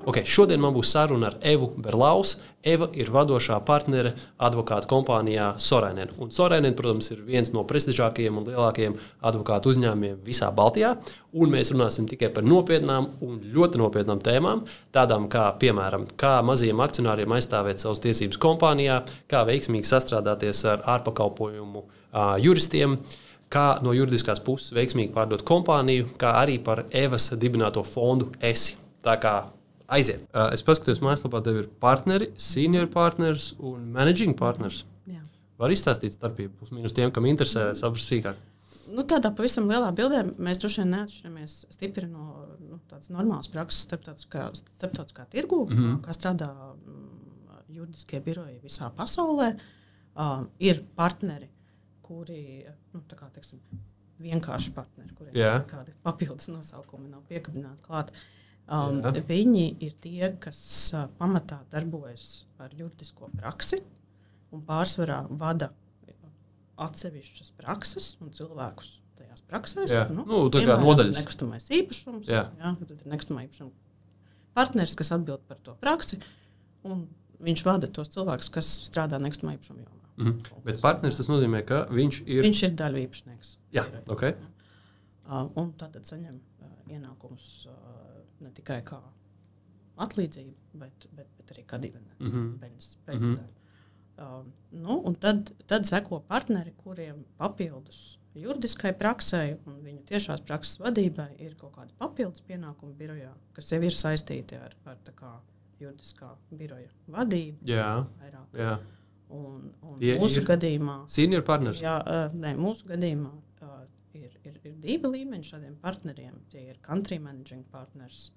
Okay, šodien man būs saruna ar Evu Berlaus. Eva ir vadošā partnere advokātu kompānijā Sorainen. Un Sorainen, protams, ir viens no prestižākajiem un lielākajiem advokātu uzņēmumiem visā Baltijā. Un mēs runāsim tikai par nopietnām un ļoti nopietnām tēmām, tādām kā, piemēram, kā mazajiem akcionāriem aizstāvēt savas tiesības kompānijā, kā veiksmīgi sastrādāties ar ārpakalpojumu juristiem, kā no juridiskās puses veiksmīgi pārdot kompāniju, kā arī par Evas dibināto fondu ESI. Tā kā aiziet. Es paskatījos mājaslapā, tev ir partneri, senior partners un managing partners. Jā. Var izstāstīt starpību plus mīnus tiem, kam interesē saprast sīkāk? Tādā pavisam lielā bildē mēs droši vien neatšķiramies stipri no tādas normālas prakses starptautiskā tirgu, kā strādā juridiskie biroji visā pasaulē. Ir partneri, kuri, teiksim, vienkārši partneri, kuriem kādi papildus nosaukumi nav piekabināti klāt. Viņi ir tie, kas pamatā darbojas ar juridisko praksi un pārsvarā vada atsevišķas prakses un cilvēkus tajās praksēs. Tā kā nodaļas. Nekustamais īpašums. Tad ir nekustamā īpašuma partneris, kas atbild par to praksi, un viņš vada tos cilvēkus, kas strādā nekustamā īpašuma jomā. Bet partneris tas nozīmē, ka viņš ir daļu īpašnieks. Jā, ok. Un tātad saņem ienākumus ne tikai kā atlīdzību, bet arī kā dividendus. Un tad seko partneri, kuriem papildus juridiskai praksē un viņu tiešās prakses vadībai ir kaut kādi papildus pienākumi birojā, kas jau ir saistīti ar tā kā juridiskā biroja vadību. Jā. Un mūsu gadījumā senior partners? Mūsu gadījumā ir divi līmeņi šādiem partneriem. Tie ir country managing partners.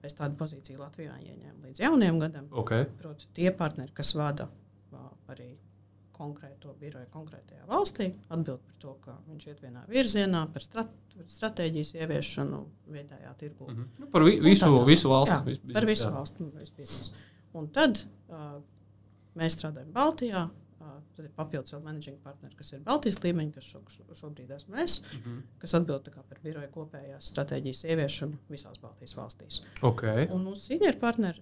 Es tādu pozīciju Latvijā ieņēmu līdz jauniem gadam. Okay. Proti tie partneri, kas vada arī konkrēto biroju konkrētajā valstī, atbild par to, ka viņš iet vienā virzienā par stratēģijas ieviešanu vietējā tirgu. Par visu valsti. Par visu valsti. Un tad mēs strādājam Baltijā. Tad ir papildus vēl managing partneri, kas ir Baltijas līmeņi, kas šobrīd esmu es, kas atbild par biroja kopējās stratēģijas ieviešanu visās Baltijas valstīs. Okay. Un mūsu senior partneri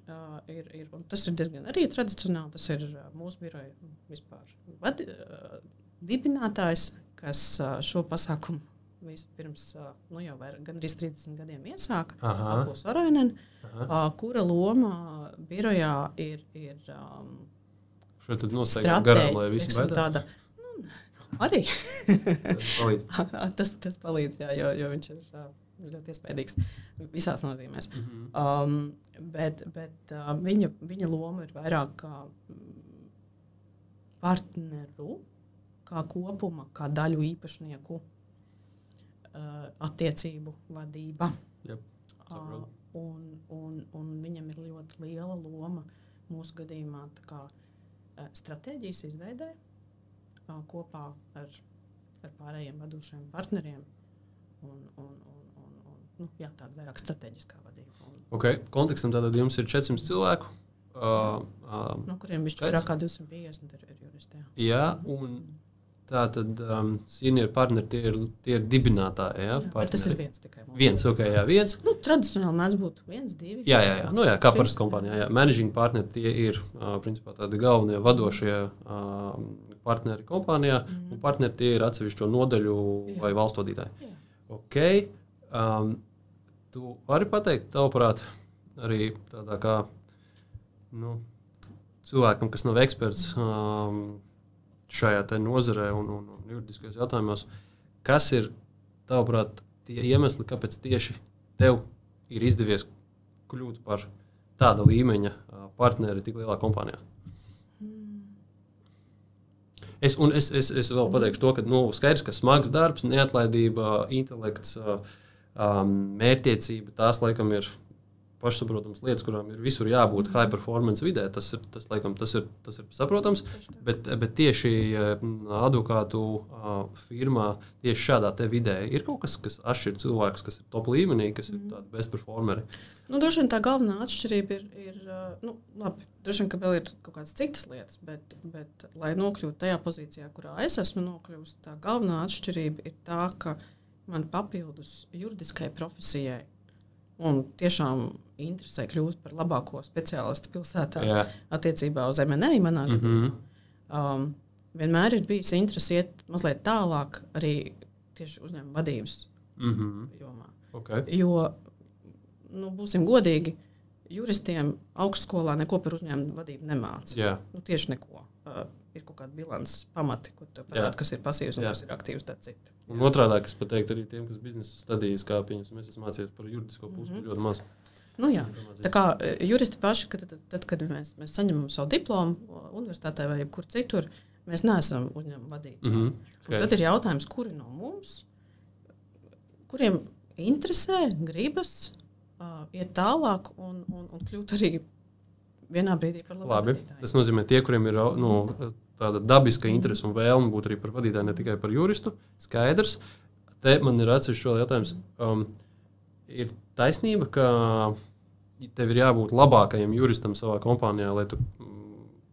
ir, un tas ir diezgan arī tradicionāli, tas ir mūsu biroja vispār dibinātājs, kas šo pasākumu vispirms jau gandrīz 30 gadiem iesāka, Aku Sorainen, kura loma birojā ir šo tad nosteigti garām, lai visi baidās? Arī. Tas palīdz. Tas palīdz, jo viņš ir ļoti iespējīgs visās nozīmēs. Bet viņa loma ir vairāk kā partneru, kā kopuma, kā daļu īpašnieku attiecību vadība. Un viņam ir ļoti liela loma mūsu gadījumā tā kā stratēģijas izveidē kopā ar pārējiem vadošajiem partneriem un tāda vairāk strateģiskā vadība. Okay. Kontekstam tātad jums ir 400 cilvēku? No kuriem vairāk kā 250 ir juristi. Jā, un tātad senior partneri tie ir dibinātāji, Tas ir viens tikai. Viens. Tradicionāli mēdz būt 1, 2. Jā. Kā parasti kompānijā. Managing partneri tie ir principā tādi galvenie vadošie partneri kompānijā, un partneri tie ir atsevišķo nodaļu vai valstu vadītāji. Okay. Tu vari pateikt, tavuprāt, arī tādā kā cilvēkam, kas nav eksperts šajā te nozarē un juridiskajos jautājumos, kas ir, tavuprāt, tie iemesli, kāpēc tieši tev ir izdevies kļūt par tāda līmeņa partneri tik lielā kompānijā? Es vēl pateikšu to, ka skaidrs, ka smags darbs, neatlaidība, intelekts, mērķtiecība, tās laikam ir pašsaprotams lietas, kurām ir visur jābūt high performance vidē. Tas ir saprotams, bet tieši advokātu firmā, tieši šādā te vidē ir kaut kas atšķir cilvēkus, kas ir top līmenī, kas ir tādi best performeri. Droši vien tā galvenā atšķirība ir labi, droši vien, ka vēl ir kaut kādas citas lietas, bet lai nokļūtu tajā pozīcijā, kurā es esmu nokļuvusi, tā galvenā atšķirība ir tā, ka man papildus juridiskai profesijai un tiešām interesē kļūt par labāko speciālistu pilsētā attiecībā uz M&A manā gadījumā. Vienmēr ir bijis interesi iet mazliet tālāk arī tieši uzņēmuma vadības jomā. Okay. Jo, būsim godīgi, juristiem augstskolā neko par uzņēmumu vadību nemāca. Tieši neko. Ir kaut kāda bilances pamati, kur tu parādi, kas ir pasīvs un kas ir aktīvs, tā cita. Un otrādāk, es pateiktu arī tiem, kas biznesa stadijas, kā pieņems, mēs esam mācījies par juridisko pusi ļoti maz. Tā kā juristi paši, tad, kad mēs saņemam savu diplomu universitātē vai jebkur citur, mēs neesam uzņēmuma vadītāji. Tad ir jautājums, kuri no mums, kuriem interesē, gribas iet tālāk un kļūt arī vienā brīdī par labu vadītāju. Tas nozīmē tie, kuriem ir tāda dabiska interese un vēlme būt arī par vadītāju, ne tikai par juristu. Skaidrs. Te man ir atsevišķi vēl jautājums. Ir taisnība, ka tev ir jābūt labākajam juristam savā kompānijā, lai tu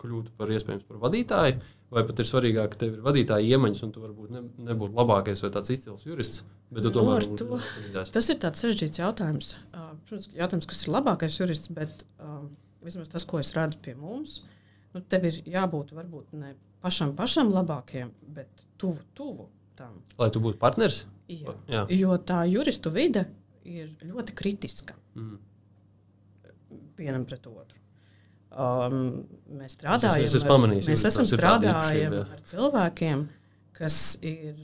kļūtu par iespējams par vadītāju, vai pat ir svarīgāk, ka tev ir vadītāja iemaņas un tu varbūt nebūtu labākais vai tāds izcils jurists, bet tu tomēr būtu vadītājs. Tas ir tāds sarežģīts jautājums. Protams, jautājums, kas ir labākais jurists, bet vismaz tas, ko es redzu pie mums, tev ir jābūt varbūt ne pašam labākajam, bet tuvu tam. Lai tu būtu partners? Jā. Jo tā juristu vide ir ļoti kritiska vienam pret otru. Mēs esam strādājami ar cilvēkiem, kas ir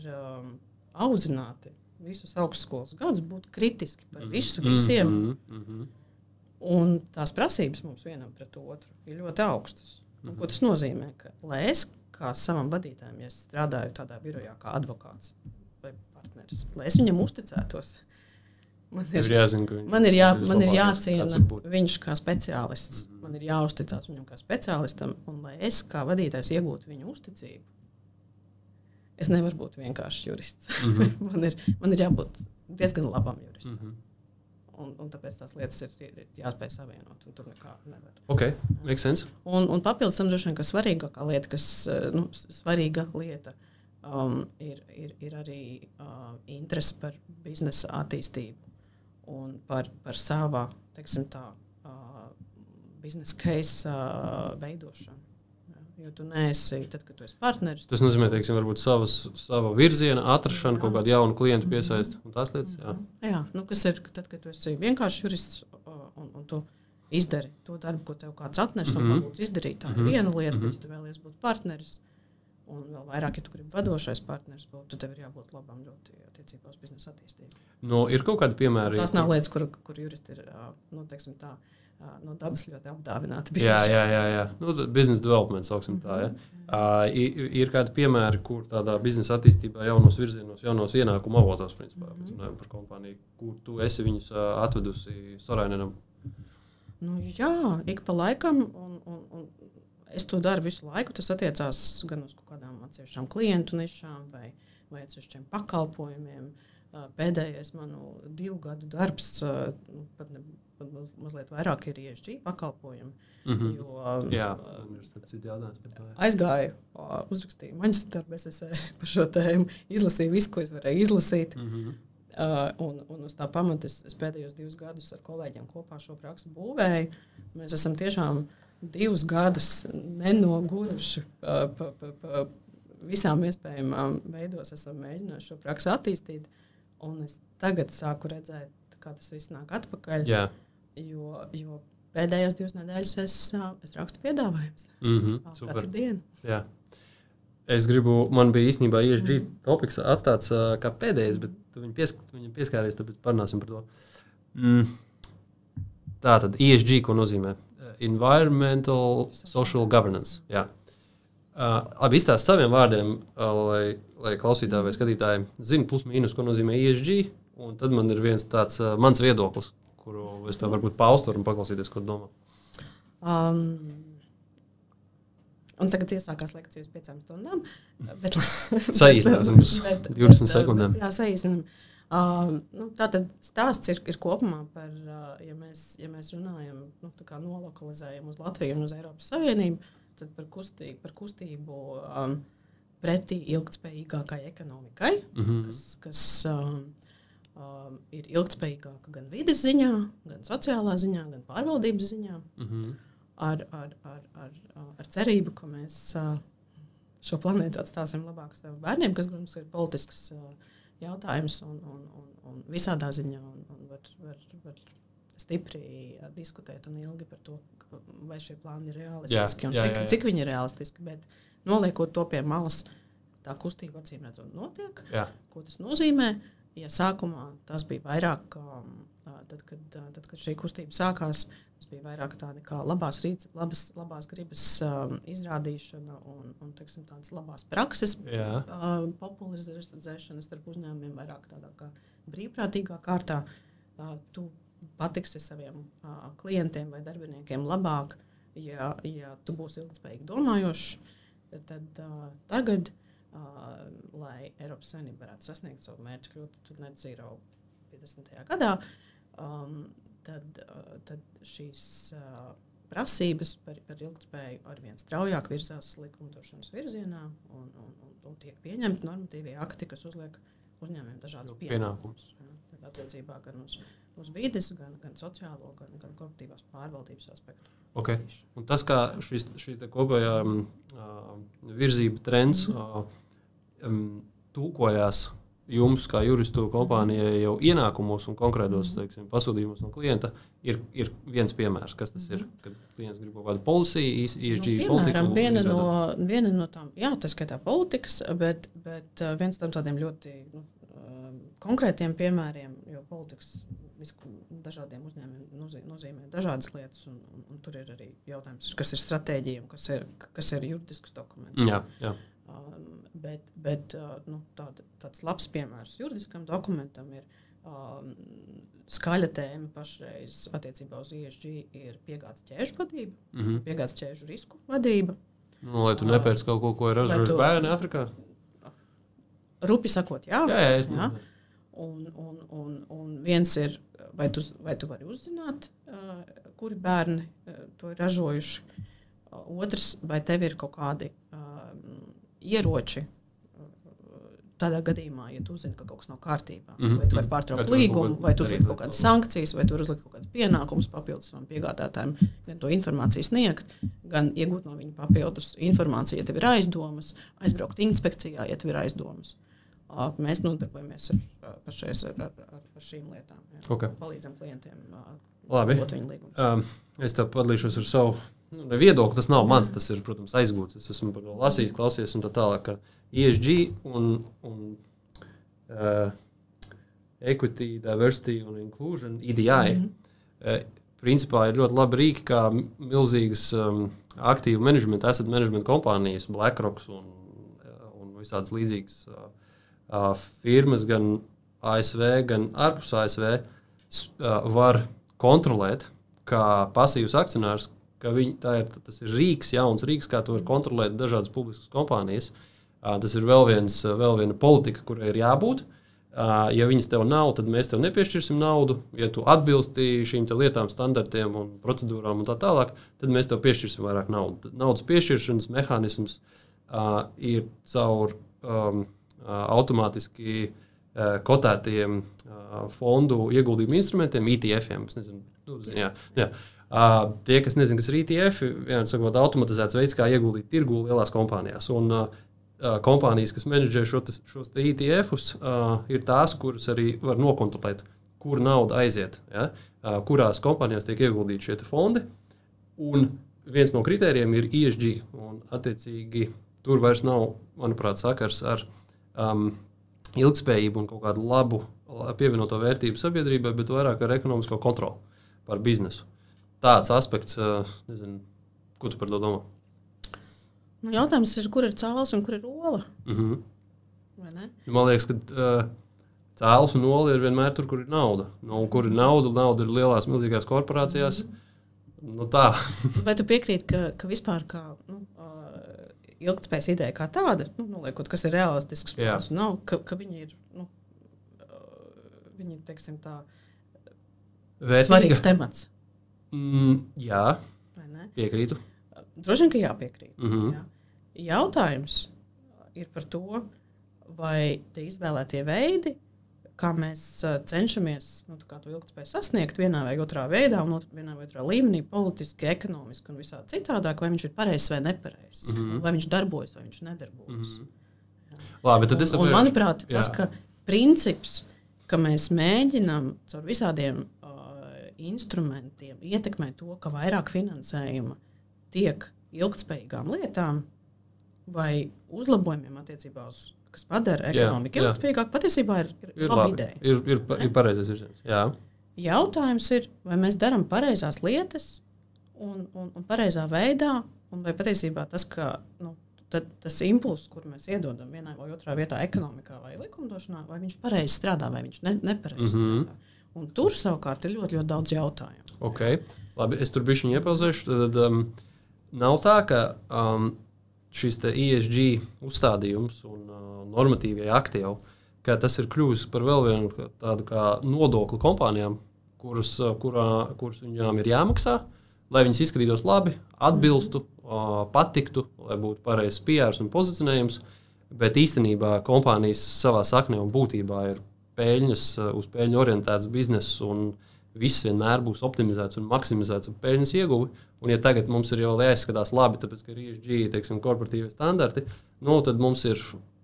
audzināti visus augstskolas gadus būt kritiski par visiem. Un tās prasības mums vienam pret otru ir ļoti augstas. Un, ko tas nozīmē? Lai es kā savam vadītājam, ja es strādāju tādā birojā kā advokāts vai partneris, lai es viņam uzticētos, man ir jāciena viņš kā speciālists. Man ir jāuzticās viņam kā speciālistam, un lai es kā vadītājs iegūtu viņu uzticību, es nevaru būt vienkārši jurists. Man ir jābūt diezgan labam juristam. Un tāpēc tās lietas ir jāspēj savienot, un tur nekā nevar. Okay, makes sense. Un papildus tam droši vien, ka svarīgākā lieta, svarīga lieta ir arī interese par biznesa attīstību un par savā, teiksim tā, biznesa case veidošanu. Jo tu neesi, tad, kad tu esi partneris. Tas nozīmē, teiksim, varbūt sava virziena, atrašana, kaut kādu jaunu klientu piesaist un tās lietas. Jā, kas ir, tad, kad tu esi vienkārši jurists un tu izdari to darbu, ko tev kāds atnes un palūdz izdarīt. Tā ir viena lieta, bet ja tu vēlies būt partneris un vēl vairāk, ja tu gribi vadošais partneris būt, tad tev ir jābūt labam ļoti attiecībā uz biznesa attīstību. Ir kaut kādi piemēri? Tās nav lietas, kur juristi ir, teiksim tā, no dabas ļoti apdāvināti. Jā. Business development, sauksim tā. Ir kādi piemēri, kur tādā biznesa attīstībā jaunos virzienos, jaunos ienākumu avotos, principā, par kompāniju, kur tu esi viņus atvedusi Sorainenam? Jā, ik pa laikam, un es to daru visu laiku. Tas attiecās gan uz kaut kādām atsevišķām klientu nišām vai atsevišķiem pakalpojumiem. Pēdējais manu 2 gadu darbs, pat mazliet vairāk ir ESG pakalpojumi. Aizgāju, uzrakstīju maģistra esē par šo tēmu, izlasīju visu, ko es varēju izlasīt. Un uz tā pamata es pēdējos 2 gadus ar kolēģiem kopā šo praksi būvēju. Mēs esam tiešām 2 gadus nenoguruši pa visām iespējamām veidos esam mēģinājuši šo praksi attīstīt. Un es tagad sāku redzēt, kā tas viss nāk atpakaļ, jo pēdējās 2 nedēļas es rakstu piedāvājumus katru dienu. Jā. Man bija īstenībā ESG topiks atstāts kā pēdējais, bet tu viņam pieskāries, tāpēc parunāsim par to. Tātad ESG, ko nozīmē? Environmental Social Governance. Jā. Labi, izstāst saviem vārdiem, lai klausītāji vai skatītāji zina plus mīnus, ko nozīmē ESG, un tad man ir viens tāds mans viedoklis, kuru es tev varbūt paustu un paklausīties, ko domā? Un tagad iesākās lekcijas 5 stundām. Saīsināsim uz 20 sekundēm. Jā, saīsinām. Tātad stāsts ir kopumā par, ja mēs runājam, tā kā nolokalizējam uz Latviju un uz Eiropas Savienību, tad par kustību pretī ilgtspējīgākai ekonomikai, kas ir ilgtspējīgāka gan vides ziņā, gan sociālā ziņā, gan pārvaldības ziņā, ar cerību, ka mēs šo planētu atstāsim labāk saviem bērniem, kas, protams, ir politisks jautājums un visādā ziņā un var stipri diskutēt un ilgi par to, vai šie plāni ir realistiski un cik viņi ir realistiski, bet noliekot to pie malas, tā kustība acīm redzot notiek. Ko tas nozīmē? Ja sākumā tas bija vairāk, tad, kad šī kustība sākās, tas bija vairāk tāda kā labās gribas izrādīšana un teiksim, tādas labās prakses popularizēšana starp uzņēmumiem, vairāk tādā kā brīvprātīgā kārtā. Tu patiksi saviem klientiem vai darbiniekiem labāk, ja tu būsi ilgtspējīgi domājošs, tad tagad, lai Eiropas Savienība varētu sasniegt savu mērķi, kļūt net zero 50. gadā, tad šīs prasības par ilgtspēju arvien straujāk virzās likumdošanas virzienā un tiek pieņemti normatīvie akti, kas uzliek uzņēmumiem dažādus pienākumus. Attiecībā gan uz vides, gan sociālo, gan korporatīvās pārvaldības aspektu. Okay. Un tas, kā šī kopējā virzība trends tulkojās jums, kā juristu kompānijai, jau ienākumos un konkrētos pasūtījumos no klienta, ir viens piemērs. Kas tas ir? Kad klients grib kaut kādu policiju, ESG politiku? Viena no tām, jā, tas skaitā politikas, bet viens tam tādiem ļoti konkrētiem piemēriem, jo politikas dažādiem uzņēmumiem nozīmē dažādas lietas, un tur ir arī jautājums, kas ir stratēģija un kas ir juridisks dokuments. Jā. Bet tāds labs piemērs juridiskam dokumentam ir skaļa tēma pašreiz attiecībā uz ESG ir piegādes ķēžu vadība, piegādes ķēžu risku vadība. Lai tu nepērc kaut ko ir ražojis bērni Afrikā? Rupi sakot, jā. Jā. Un viens ir, vai tu vari uzzināt, kuri bērni to ir ražojuši. Otrs, vai tev ir kaut kādi ieroči tādā gadījumā, ja tu uzzini, ka kaut kas nav kārtībā. Vai tu vari pārtraukt līgumu, vai tu uzlikt kaut kādas sankcijas, vai tu vari uzlikt kaut kādas pienākumus papildus savam piegādātājiem, gan to informāciju sniegt, gan iegūt no viņa papildus informāciju, ja tev ir aizdomas, aizbraukt inspekcijā, ja tev ir aizdomas. Mēs nodarbojamies pašreiz ar šīm lietām. Okay. Palīdzam klientiem labot viņu līgumus. Es tev padalīšos ar savu viedokli. Tas nav mans, tas ir, protams, aizgūts. Es esmu par to lasījis, klausies un tā tālāk, ka ESG un Equity, Diversity un Inclusion, EDI, principā ir ļoti labi rīki, kā milzīgas aktīvu asset management kompānijas, BlackRock un visādas līdzīgas firmas gan ASV, gan ārpus ASV var kontrolēt kā pasīvs akcionārs, ka tas ir jauns rīks, kā tu var kontrolēt dažādas publiskas kompānijas. Tas ir vēl viena politika, kurai ir jābūt. Ja viņas tev nav, tad mēs tev nepiešķirsim naudu. Ja tu atbilsti šīm te lietām, standartiem un procedūrām un tā tālāk, tad mēs tev piešķirsim vairāk naudu. Naudas piešķiršanas mehānisms ir caur automātiski kotētiem fondu ieguldījumu instrumentiem, ETF-iem. Es nezinu, jā. Tie, kas nezina, kas ir ETF, vienmēr sakot, automatizēts veids, kā ieguldīt tirgū lielās kompānijās. Un kompānijas, kas menedžē šos ETF-us, ir tās, kuras arī var nokontrolēt, kur nauda aiziet, ja? Kurās kompānijās tiek ieguldīti šie fondi. Un viens no kritērijiem ir ESG. Un, attiecīgi, tur vairs nav, manuprāt, sakars ar ilgspējību un kaut kādu labu pievienoto vērtību sabiedrībai, bet vairāk ar ekonomisko kontroli par biznesu. Tāds aspekts, nezinu, ko tu par to domā? Jautājums ir, kur ir cāls un kur ir ola? Vai ne? Man liekas, ka cēlus un noli ir vienmēr tur, kur ir nauda. Un kur ir nauda ir lielās, milzīgās korporācijās. Tā. Vai tu piekrīti, ka vispār ilgtspējas ideja kā tāda, noliekot, kas ir realistisks plāns un nav, ka viņi ir, viņi, teiksim tā, svarīgs temats? Jā, piekrītu. Droši vien, ka jāpiekrīt. Jā. Jautājums ir par to, vai tie izvēlētie veidi, kā mēs cenšamies to ilgtspēju sasniegt vienā vai otrā veidā, un vienā vai otrā līmenī, politiski, ekonomiski un visā citādāk, vai viņš ir pareizs vai nepareizs, vai viņš darbojas vai viņš nedarbojas. Labi, tad un manuprāt, tas, ka princips, ka mēs mēģinām caur visādiem instrumentiem ietekmēt to, ka vairāk finansējuma tiek ilgtspējīgām lietām vai uzlabojumiem attiecībā uz kas padara ekonomiku ilgtspējīgāk, patiesībā ir laba ideja. Ir pareizais virziens. Jā. Jautājums ir, vai mēs darām pareizās lietas un pareizā veidā, un vai patiesībā tas, ka tas impulss, kur mēs iedodam vienā vai otrā vietā ekonomikā vai likumdošanā, vai viņš pareizi strādā, vai viņš nepareizi strādā. Un tur savukārt ir ļoti, ļoti daudz jautājumu. Ok, labi, es tur bišķiņu iepauzēšu. Tad nav tā, ka šis ESG uzstādījums un normatīvie akti jau, ka tas ir kļuvis par vēl vienu tādu kā nodokli kompānijām, kuras viņām ir jāmaksā, lai viņas izskatītos labi, atbilstu, patiktu, lai būtu pareizs PRs un pozicionējums, bet īstenībā kompānijas savā saknē un būtībā ir uz peļņu orientēts bizness un viss vienmēr būs optimizēts un maksimizēts un peļņas ieguvi. Un ja tagad mums ir jau jāizskatās labi, tāpēc, ka ir ESG, teiksim, korporatīvie standarti, tad mums ir,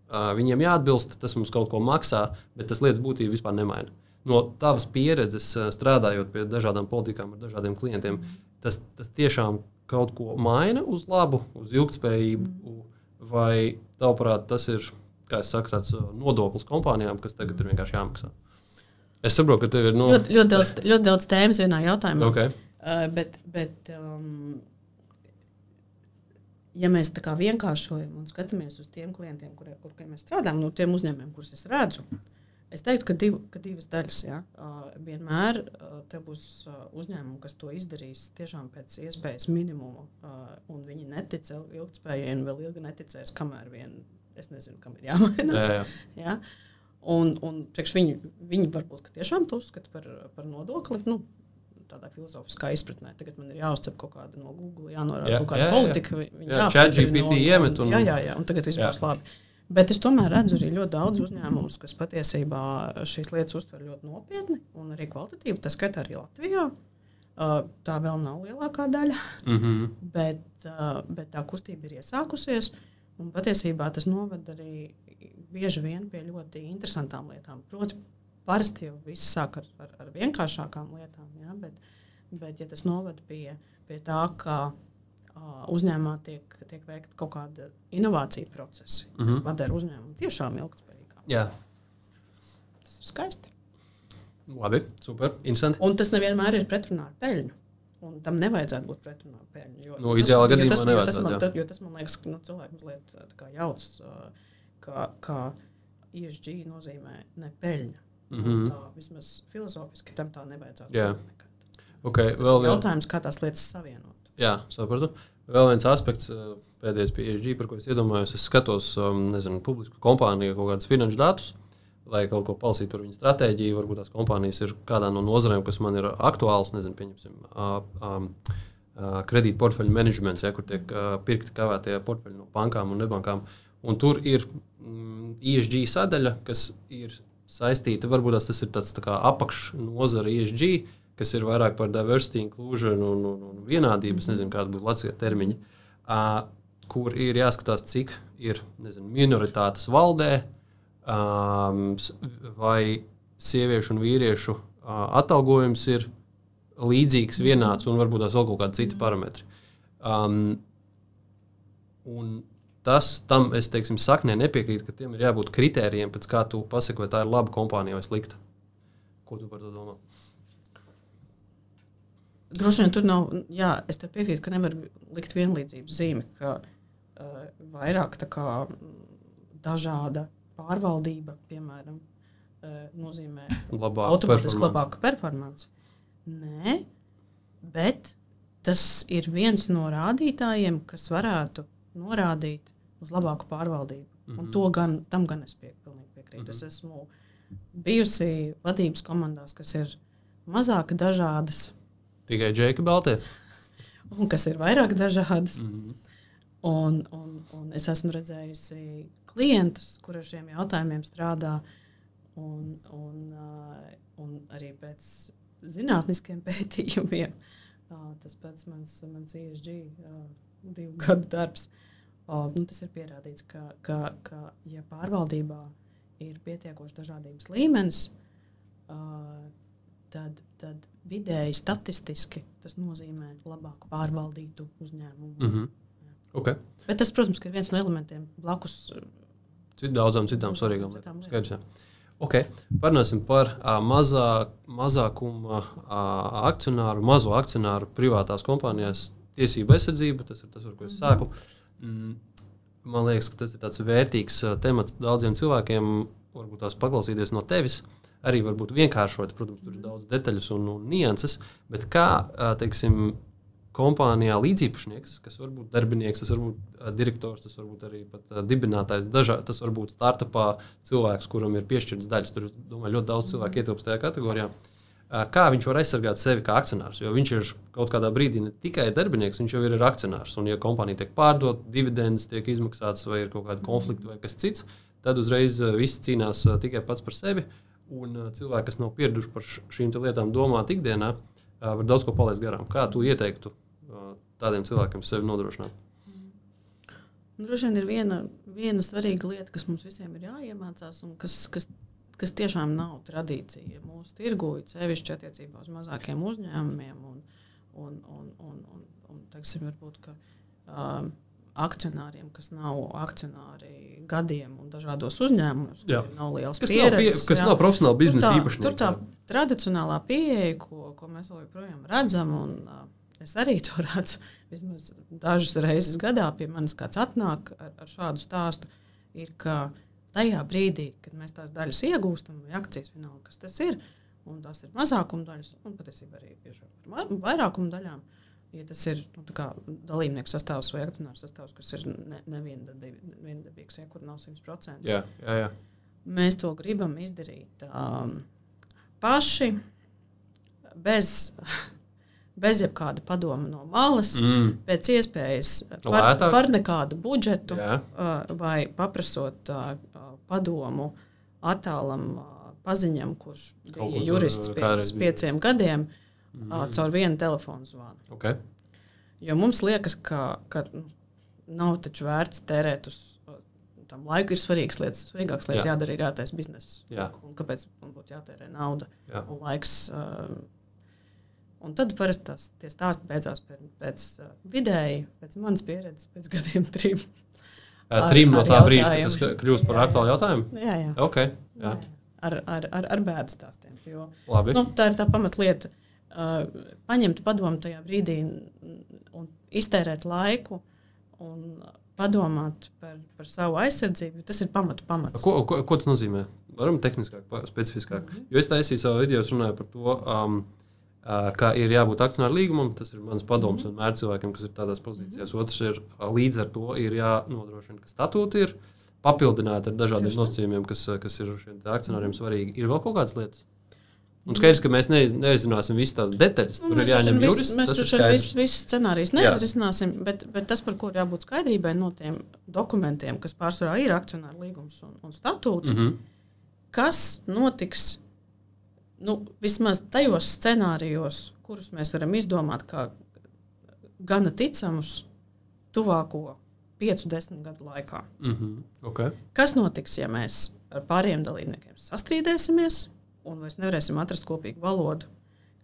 viņiem jāatbilst, tas mums kaut ko maksā, bet tas lietas būtība vispār nemaina. No tavas pieredzes strādājot pie dažādām politikām ar dažādiem klientiem, tas tiešām kaut ko maina uz labu, uz ilgtspējību, vai tavuprāt tas ir, kā es saku, tāds nodoklis kompānijām, kas tagad ir vienkārši jāmaksā? Es saprotu, ka tev ir ļoti daudz tēmas vienā jautājumā. Okay. Bet ja mēs tā kā vienkāršojam un skatāmies uz tiem klientiem, kuriem mēs strādājam, no tiem uzņēmumiem, kurus es redzu, es teiktu, ka divas daļas. Ja? Vienmēr te būs uzņēmumi, kas to izdarīs tiešām pēc iespējas minimumu, un viņi netic ilgtspējai un vēl ilgi neticēs, kamēr vien, es nezinu, kam ir jāmainās. Ja? Un priekš viņi varbūt tiešām to uzskata par nodokli, tādā filozofiskā izpratnē. Tagad man ir jāuzcep kaut kāda no Google, jānorāda kaut kāda politika. ChatGPT iemet. Jā, un tagad viss būs labi. Bet es tomēr redzu arī ļoti daudz uzņēmumus, kas patiesībā šīs lietas uztver ļoti nopietni un arī kvalitatīvi. Tas skaitā arī Latvijā. Tā vēl nav lielākā daļa, bet tā kustība ir iesākusies. Un patiesībā tas noved arī bieži vien pie ļoti interesantām lietām. Proti, parasti jau viss sāk ar vienkāršākām lietām, ja? Bet ja tas noved pie tā, ka uzņēmumā tiek veikta kaut kāda inovācija procesi, kas padara uzņēmumu tiešām ilgtspējīgāk. Jā. Tas ir skaisti. Labi, super, interesanti. Un tas nevienmēr ir pretrunā ar peļņu. Un tam nevajadzētu būt pretrunā ar peļņu. Ideālā gadījumā nevajadzētu. Jo tas, man liekas, cilvēki mazliet jauc, ka ESG nozīmē ne peļņa. Tā, vismaz filozofiski tam tā nevajadzētu būt nekad. Okay, jautājums, kā tās lietas savienot. Jā, sapratu. Vēl viens aspekts pēdējais pie ESG, par ko es iedomājos, es skatos, publisku kompāniju kaut kādus finanšu datus, lai kaut ko palasītu par viņu stratēģiju. Varbūt tās kompānijas ir kādā no nozarēm, kas man ir aktuāls, pieņemsim, kredīt portfeļu menedžments, kur tiek pirkti kavētie portfeļi no bankām un nebankām. Un tur ir ESG sadaļa, kas ir saistīta, varbūt tas ir tāds tā kā apakšnozara ESG, kas ir vairāk par diversity, inclusion un vienādības, nezinu, kāda būtu Latvijā termiņi, kur ir jāskatās, cik ir, minoritātes valdē, vai sieviešu un vīriešu atalgojums ir līdzīgs, vienāds un varbūt tās vēl kaut kādi citi parametri. Un tam es, saknē nepiekrītu, ka tiem ir jābūt kritērijiem, pēc kā tu pasaki, vai tā ir laba kompānija vai slikta. Ko tu par to domā? Droši vien tur nav, es tev piekrītu, ka nevar likt vienlīdzības zīmi, ka vairāk tā kā dažāda pārvaldība, piemēram, nozīmē automātiski labāku performanci. Nē, bet tas ir viens no rādītājiem, kas varētu norādīt uz labāku pārvaldību. Un tam gan es pilnīgi piekrītu. Es esmu bijusi vadības komandās, kas ir mazāk dažādas. Tikai džeki baltie. Un kas ir vairāk dažādas. Un es esmu redzējusi klientus, kur ar šiem jautājumiem strādā, un arī pēc zinātniskiem pētījumiem. Tas pats mans ESG 2 gadu darbs. Tas ir pierādīts, ka ja pārvaldībā ir pietiekoši dažādības līmenis, tad vidēji statistiski tas nozīmē labāku pārvaldītu uzņēmumu. Okay. Bet tas, protams, ir viens no elementiem blakus daudzām citām svarīgām lietām. Skaidrs, jā. Okay. Parunāsim par mazākuma akcionāru, mazo akcionāru privātās kompānijās tiesību aizsardzību. Tas ir tas, ar ko es sāku. Man liekas, ka tas ir tāds vērtīgs temats daudziem cilvēkiem, varbūt tās paklausīties no tevis. Arī varbūt vienkāršot, protams, tur ir daudz detaļas un nianses, bet kā, teiksim, kompānijā līdziepašnieks, kas var būt darbinieks, tas var būt direktors, tas var būt arī pat dibinātājs, tas var būt startupā cilvēks, kuram ir piešķirts daļas. Tur, domāju, ļoti daudz cilvēku ietilpst tajā kategorijā. Kā viņš var aizsargāt sevi kā akcionārs? Jo viņš ir kaut kādā brīdī ne tikai darbinieks, viņš jau ir akcionārs. Un ja kompānija tiek pārdot, dividendes tiek izmaksātas vai ir kaut kāda konflikta vai kas cits, tad uzreiz visi cīnās tikai pats par sevi. Un cilvēki, kas nav pieraduši par šīm lietām domāt ikdienā, var daudz ko palaist garām. Kā tu ieteiktu tādiem cilvēkiem sevi nodrošināt? Droši vien ir viena svarīga lieta, kas mums visiem ir jāiemācās un kas tiešām nav tradīcija mūsu tirgū, sevišķi attiecībā uz mazākiem uzņēmumiem un teiksim, varbūt, ka akcionāriem, kas nav akcionāri gadiem un dažādos uzņēmumos, nav liels pieredzes. Kas nav profesionāli biznesa īpašnieki. Tur tā tradicionālā pieeja, ko mēs vēl joprojām redzam, un es arī to redzu, vismaz dažas reizes gadā pie manis kāds atnāk ar šādu stāstu, ir, ka tajā brīdī, kad mēs tās daļas iegūstam, vai akcijas vienalga, kas tas ir, un tās ir mazākuma daļas, un patiesībā arī par vairākuma daļām, ja tas ir dalībnieku sastāvs vai akcionāru sastāvs, kas ir neviendabīgs, kur nav 100%. Jā. Mēs to gribam izdarīt paši, bez jebkāda padoma no malas, pēc iespējas par nekādu budžetu, vai paprasot padomu attālam paziņam, kurš bija jurists pirms 5 gadiem, caur vienu telefonu zvanu. Okay. Jo mums liekas, ka nav taču vērts tērēt uz tam laiku, ir svarīgas lietas, svarīgākas lietas jādara ir jātais bizness. Un kāpēc man būtu jātērē nauda un laiks. Un tad parasti tie stāsti beidzās pēc vidēji, pēc manas pieredzes, pēc gadiem 3. 3 no tā brīža, kad tas kļūst par aktuālu jautājumu? Jā. Okay, jā. Ar bēdu stāstiem. Jo, labi. Tā ir tā pamatlieta. Paņemt padomu tajā brīdī un iztērēt laiku un padomāt par savu aizsardzību, tas ir pamats. Ko tas nozīmē? Varam tehniskāk, specifiskāk. Jo es taisīju savu video, runāju par to, ka ir jābūt akcionāru līgumam, tas ir mans padoms un mērķis cilvēkiem, kas ir tādās pozīcijās. Otrs ir, līdz ar to ir jānodrošina, ka statūti ir papildināti ar dažādiem nosacījumiem, kas ir šiem akcionāriem svarīgi. Ir vēl kaut kādas lietas? Un skaidrs, ka mēs neizrunāsim visas tās detaļas. Tur ir jāņem jurists, tas ir skaidrs. Mēs visus scenārijus neizrunāsim, bet tas, par ko jābūt skaidrībai no tiem dokumentiem, kas pārsvarā ir akcionāru līgums un statūti, kas notiks vismaz tajos scenārijos, kurus mēs varam izdomāt kā gana ticamus tuvāko 5-10 gadu laikā. Okay. Kas notiks, ja mēs ar pārējiem dalībniekiem sastrīdēsimies un vairs nevarēsim atrast kopīgu valodu?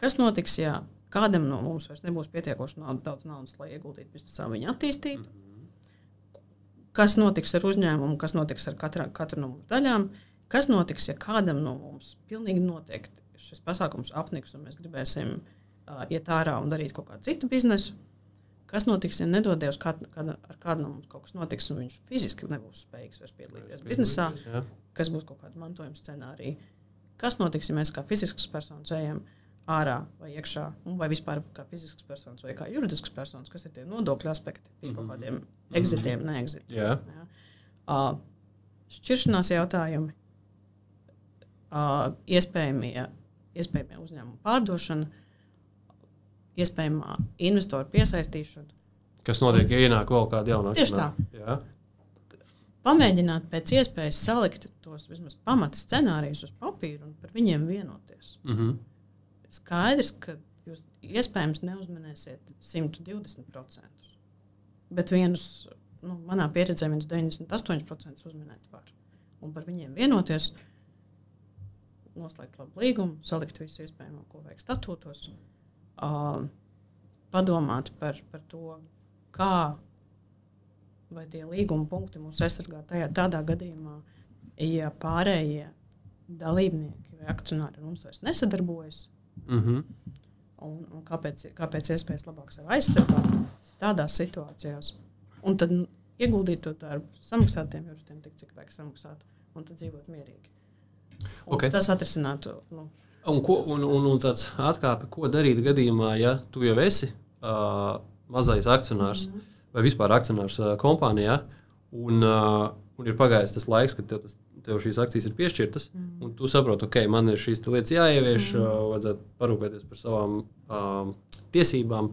Kas notiks, ja kādam no mums vairs nebūs pietiekoši daudz naudas, lai ieguldītu biznesā viņu attīstītu? Kas notiks ar uzņēmumu, kas notiks ar katru no mums daļām? Kas notiks, ja kādam no mums pilnīgi noteikti šis pasākums apniks un mēs gribēsim iet ārā un darīt kaut kādu citu biznesu? Kas notiks, ja nedodies ar kādu no mums kaut kas notiks un viņš fiziski nebūs spējīgs vairs piedalīties biznesā? Kas būs kaut kāda mantojuma scenārija? kas notiks, ja mēs kā fiziskas personas ejam ārā vai iekšā, vai vispār kā fiziskas personas vai kā juridiskas personas, kas ir tie nodokļu aspekti, pie kaut kādiem exitiem, neexitiem. Jā. Šķiršanās jautājumi, iespējamie uzņēmumu pārdošana, iespējamā investoru piesaistīšana. Kas notiek, ja ienāk vēl kāda jauna akcionāra? Tieši tā. Jā. Pamēģināt pēc iespējas salikt tos vismaz pamata scenārijus uz papīru un par viņiem vienoties. Skaidrs, ka jūs iespējams neuzminēsiet 120%, bet vienus, manā pieredzē, 98% uzminēt var. Un par viņiem vienoties, noslēgt labu līgumu, salikt visu iespējamo, ko vajag statūtos, padomāt par to, kā vai tie līguma punkti mūs aizsargā tādā gadījumā, ja pārējie dalībnieki vai akcionāri ar mums vairs nesadarbojas, un kāpēc iespējas labāk sev aizsargāt tādās situācijās. Un tad ieguldīt to darbu, samaksāt tiem juristiem tik, cik vajag samaksāt, un tad dzīvot mierīgi. Okay. Tas atrisinātu. Un tāds atkāpe, ko darīt gadījumā, ja tu jau esi mazais akcionārs vai vispār akcionārs kompānijā, un ir pagājis tas laiks, kad tev šīs akcijas ir piešķirtas, un tu saproti, ok, man ir šīs lietas jāievieš, vajadzētu parūpēties par savām tiesībām,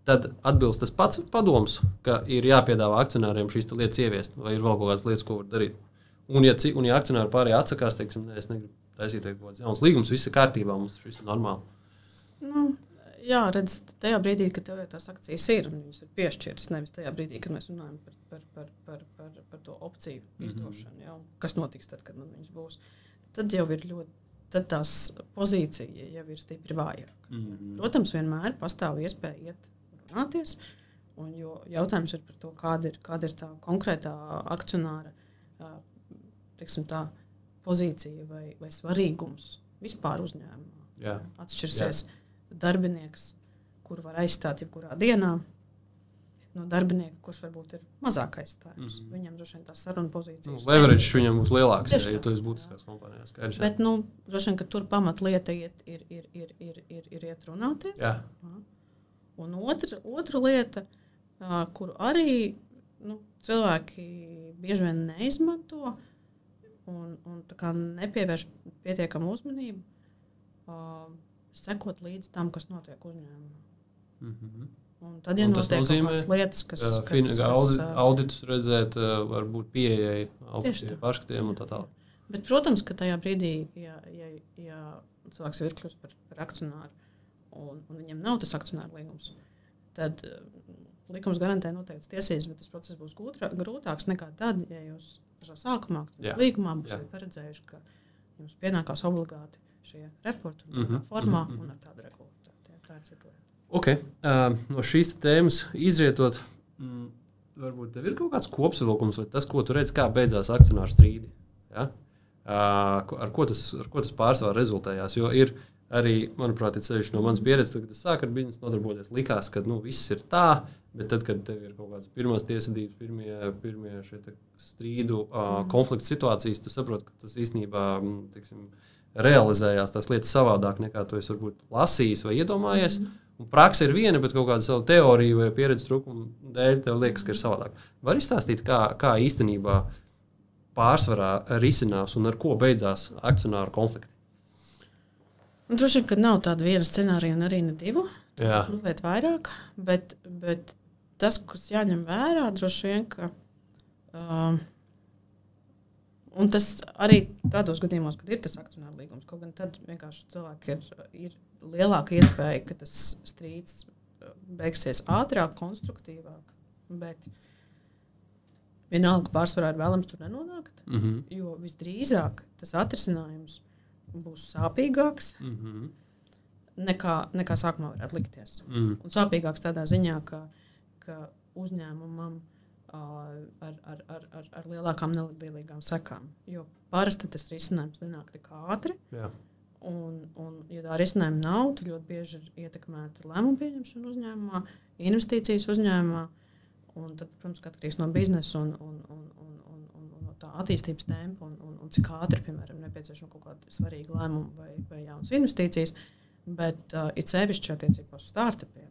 tad atbilst tas pats padoms, ka ir jāpiedāvā akcionāriem šīs lietas ieviest, vai ir vēl kaut kādas lietas, ko var darīt. Un ja akcionāri pārējie atsakās, teiksim, es negribu taisīt kaut kāds jauns līgums, viss ir kārtībā, mums viss ir normāli. Jā, redz, tajā brīdī, kad tev tās akcijas ir, un viņas ir piešķirtas, nevis tajā brīdī, kad mēs runājam par to opciju izdošanu, jau, kas notiks tad, kad man viņas būs, tad jau ir tad tās pozīcija jau ir stipri vājāka. Protams, vienmēr pastāv iespēja iet runāties, un jo jautājums ir par to, kāda ir tā konkrētā akcionāra, teiksim tā, pozīcija vai svarīgums vispār uzņēmumā. Jā. Atšķirsies darbinieks, kuru var aizstāt jebkurā dienā, no darbinieka, kurš varbūt ir mazāk aizstājums. Viņam droši vien tā saruna pozīcijas. Leverage viņam būs lielāks, ja tu esi būtiskās kompānijās. Bet, droši vien, ka tur pamatlieta ir iet runāties. Jā. Un otra lieta, kuru arī cilvēki bieži vien neizmanto un tā kā nepievērš pietiekamu uzmanību, sekot līdz tam, kas notiek uzņēmumā. Un tad, ja notiek kaut kādas lietas, kas auditus redzēt, varbūt pieejai pārskatiem un tā tālāk. Bet, protams, ka tajā brīdī, ja cilvēks ir kļūst par akcionāru un viņam nav tas akcionāru līgums, tad likums garantē noteikts tiesības, bet tas process būs grūtāks nekā tad, ja jūs pašā sākumā līgumā būsiet paredzējuši, ka jums pienākās obligāti šie reporti formā un ar tādu regulātāti. Tā ir cita lieta. Okay. No šīs tēmas izrietot, varbūt tev ir kaut kāds kopsavilkums vai tas, ko tu redzi, kā beidzās akcionāru strīdi. Ja? Ar ko tas pārsvarā rezultējās? Jo ir arī, manuprāt, ceļš no manas pieredzes, kad es sāku ar biznesu nodarboties, likās, ka viss ir tā, bet tad, kad tev ir kaut kādas pirmās tiesvedības, pirmie strīdu konflikta situācijas, tu saproti, ka tas īstenībā, teiksim, realizējās tās lietas savādāk, nekā tu esi varbūt lasījis vai iedomājies. Un praksa ir viena, bet kaut kāda savu teoriju vai pieredzes trūkumu dēļ tev liekas, ka ir savādāk. Var izstāstīt, kā īstenībā pārsvarā risinās un ar ko beidzās akcionāru konflikti? Droši vien, ka nav tāda viena scenārija un arī ne divu. Tas mazliet vairāk, bet tas, kas jāņem vērā, droši vien, ka un tas arī tādos gadījumos, kad ir tas akcionāru līgums, kaut gan tad vienkārši cilvēki ir lielāka iespēja, ka tas strīds beigsies ātrāk, konstruktīvāk, bet vienalga pārsvarā ir vēlams tur nenonākt, jo visdrīzāk tas atrisinājums būs sāpīgāks nekā sākumā varētu likties. Un sāpīgāks tādā ziņā, ka uzņēmumam ar lielākām nelabvēlīgām sekām. Jo parasti tas risinājums nenāk tik ātri. Jā. Un ja tā risinājuma nav, tad ļoti bieži ir ietekmēta lēmumu pieņemšana uzņēmumā, investīcijas uzņēmumā. Un tad, protams, atkarīgs no biznesa un no tā attīstības tempa un cik ātri, piemēram, nepieciešama kaut kāda svarīga lēmuma vai jaunas investīcijas. Bet it sevišķi attiecībā uz startupiem.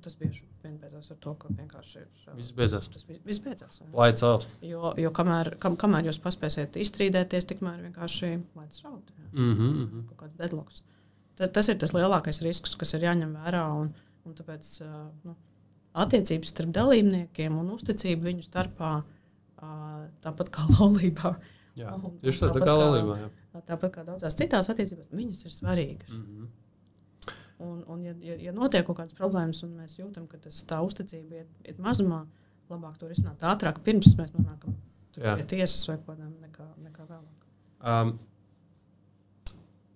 Tas bieži vien beidzās ar to, ka vienkārši viss beidzās. Tas viss beidzās. Lights out. Jo kamēr jūs paspēsiet izstrīdēties, tikmēr vienkārši lights out. Kaut kāds deadlocks. Tas ir tas lielākais risks, kas ir jāņem vērā. Un tāpēc attiecības starp dalībniekiem un uzticība viņu starpā tāpat kā laulībā. Jā, tieši tā kā laulībā. Tāpat kā daudzās citās attiecībās, viņas ir svarīgas. Un ja notiek kaut kādas problēmas, un mēs jūtam, ka tā uzticība iet mazumā, labāk to risināt ātrāk, pirms mēs nonākam pie tiesas vai kādām nekā vēlāk.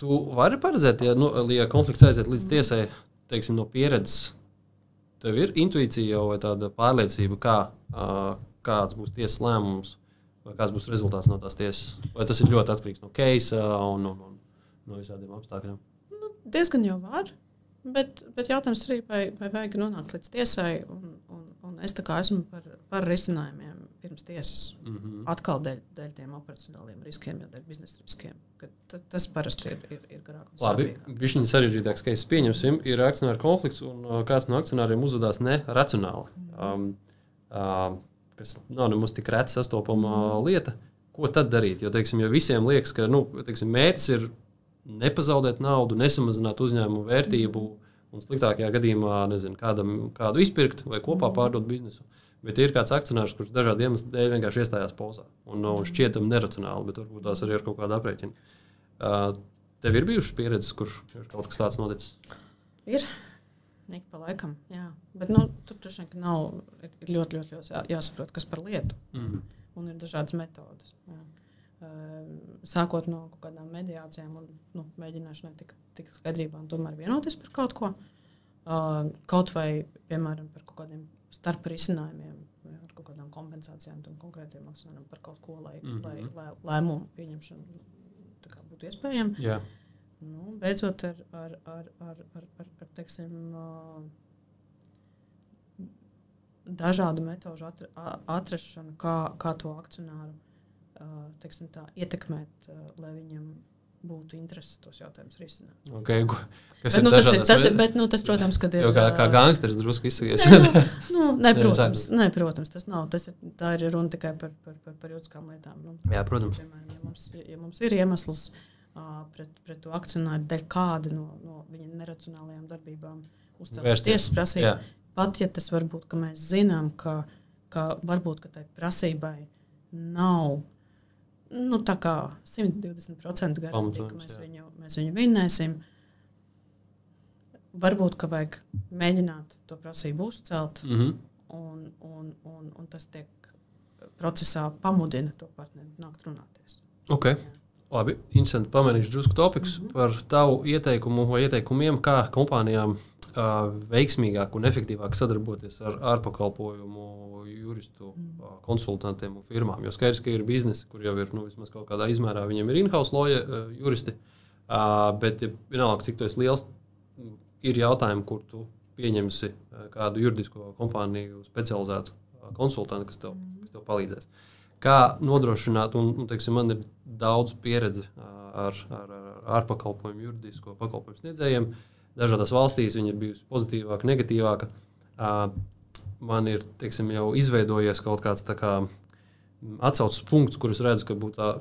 Tu vari paredzēt, ja konflikts aiziet līdz tiesai, teiksim, no pieredzes, tev ir intuīcija vai tāda pārliecība, kāds būs tiesas lēmums, vai kāds būs rezultāts no tās tiesas? Vai tas ir ļoti atkarīgs no keisa un no visādiem apstākļiem? Diezgan jau var. Bet jautājums arī, vai vajag nonākt līdz tiesai, un es tā kā esmu par risinājumiem pirms tiesas. Atkal dēļ tiem operacionāliem riskiem, ja dēļ biznesa riskiem. Tas parasti ir garāk un labi, bišķiņi sarežģītāks, ka es pieņemsim, ir akcionāru konflikts, un kāds no akcionāriem uzvedās neracionāli. Kas nav nemaz tik reti sastopama lieta. Ko tad darīt? Jo, teiksim, ja visiem liekas, ka mērķis ir nepazaudēt naudu, nesamazināt uzņēmumu vērtību un sliktākajā gadījumā, kādu izpirkt vai kopā pārdot biznesu. Bet ir kāds akcionārs, kurš dažādi iemesli dēļ vienkārši iestājās pauzā un šķietam neracionāli, bet varbūt tās arī ar kaut kādu aprēķinu. Tev ir bijušas pieredzes, kur ir kaut kas tāds noticis? Ir. Ik pa laikam, jā. Bet tur droši vien nav, ir ļoti jāsaprot, kas par lietu. Un ir dažādas metodas. Jā. Sākot no kaut kādām mediācijām un mēģināšanai tikt skaidrībā un tomēr vienoties par kaut ko. Kaut vai, piemēram, par kaut kādiem starp risinājumiem, ar kaut kādām kompensācijām tam konkrētiem akcionāriem par kaut ko, lai lēmumu pieņemšanu tā kā būtu iespējama. Jā. Beidzot ar teiksim, dažādu metožu atrašanu, kā to akcionāru ietekmēt, lai viņam būtu interesi tos jautājumus risināt. Okay. Tas, protams, kad ir... Kā gangsteris drusku izsakies. Protams, tas nav. Tā ir runa tikai par juridiskām lietām. Jā, protams. Piemēram, ja mums ir iemesls pret to akcionāru dēļ kāda no viņa neracionālajām darbībām uzcelt tiesas prasību, pat ja tas varbūt, ka mēs zinām, ka varbūt, ka tai prasībai nav tā kā 120% garantija, ka mēs viņu vinnēsim. Varbūt, ka vajag mēģināt to prasību uzcelt, un tas tiek procesā pamudina to partneri nākt runāties. Ok, labi. Interesanti pamanīšu drusku topikus par tavu ieteikumu vai ieteikumiem, kā kompānijām veiksmīgāk un efektīvāk sadarboties ar ārpakalpojumu juristu konsultantiem un firmām. Jo skaidrs, ka ir biznesi, kur jau ir vismaz kaut kādā izmērā, viņiem ir in-house juristi, bet vienalga, cik tu esi liels, ir jautājumi, kur tu pieņemsi kādu juridisko kompāniju specializētu konsultantu, kas tev palīdzēs. Kā nodrošināt, un teiksim, man ir daudz pieredze ar ārpakalpojumu juridisko pakalpojumu sniedzējiem. Dažādās valstīs viņa ir bijusi pozitīvāka, negatīvāka. Man ir, teiksim, jau izveidojies kaut kāds atsauces punkts, kurus redzu, ka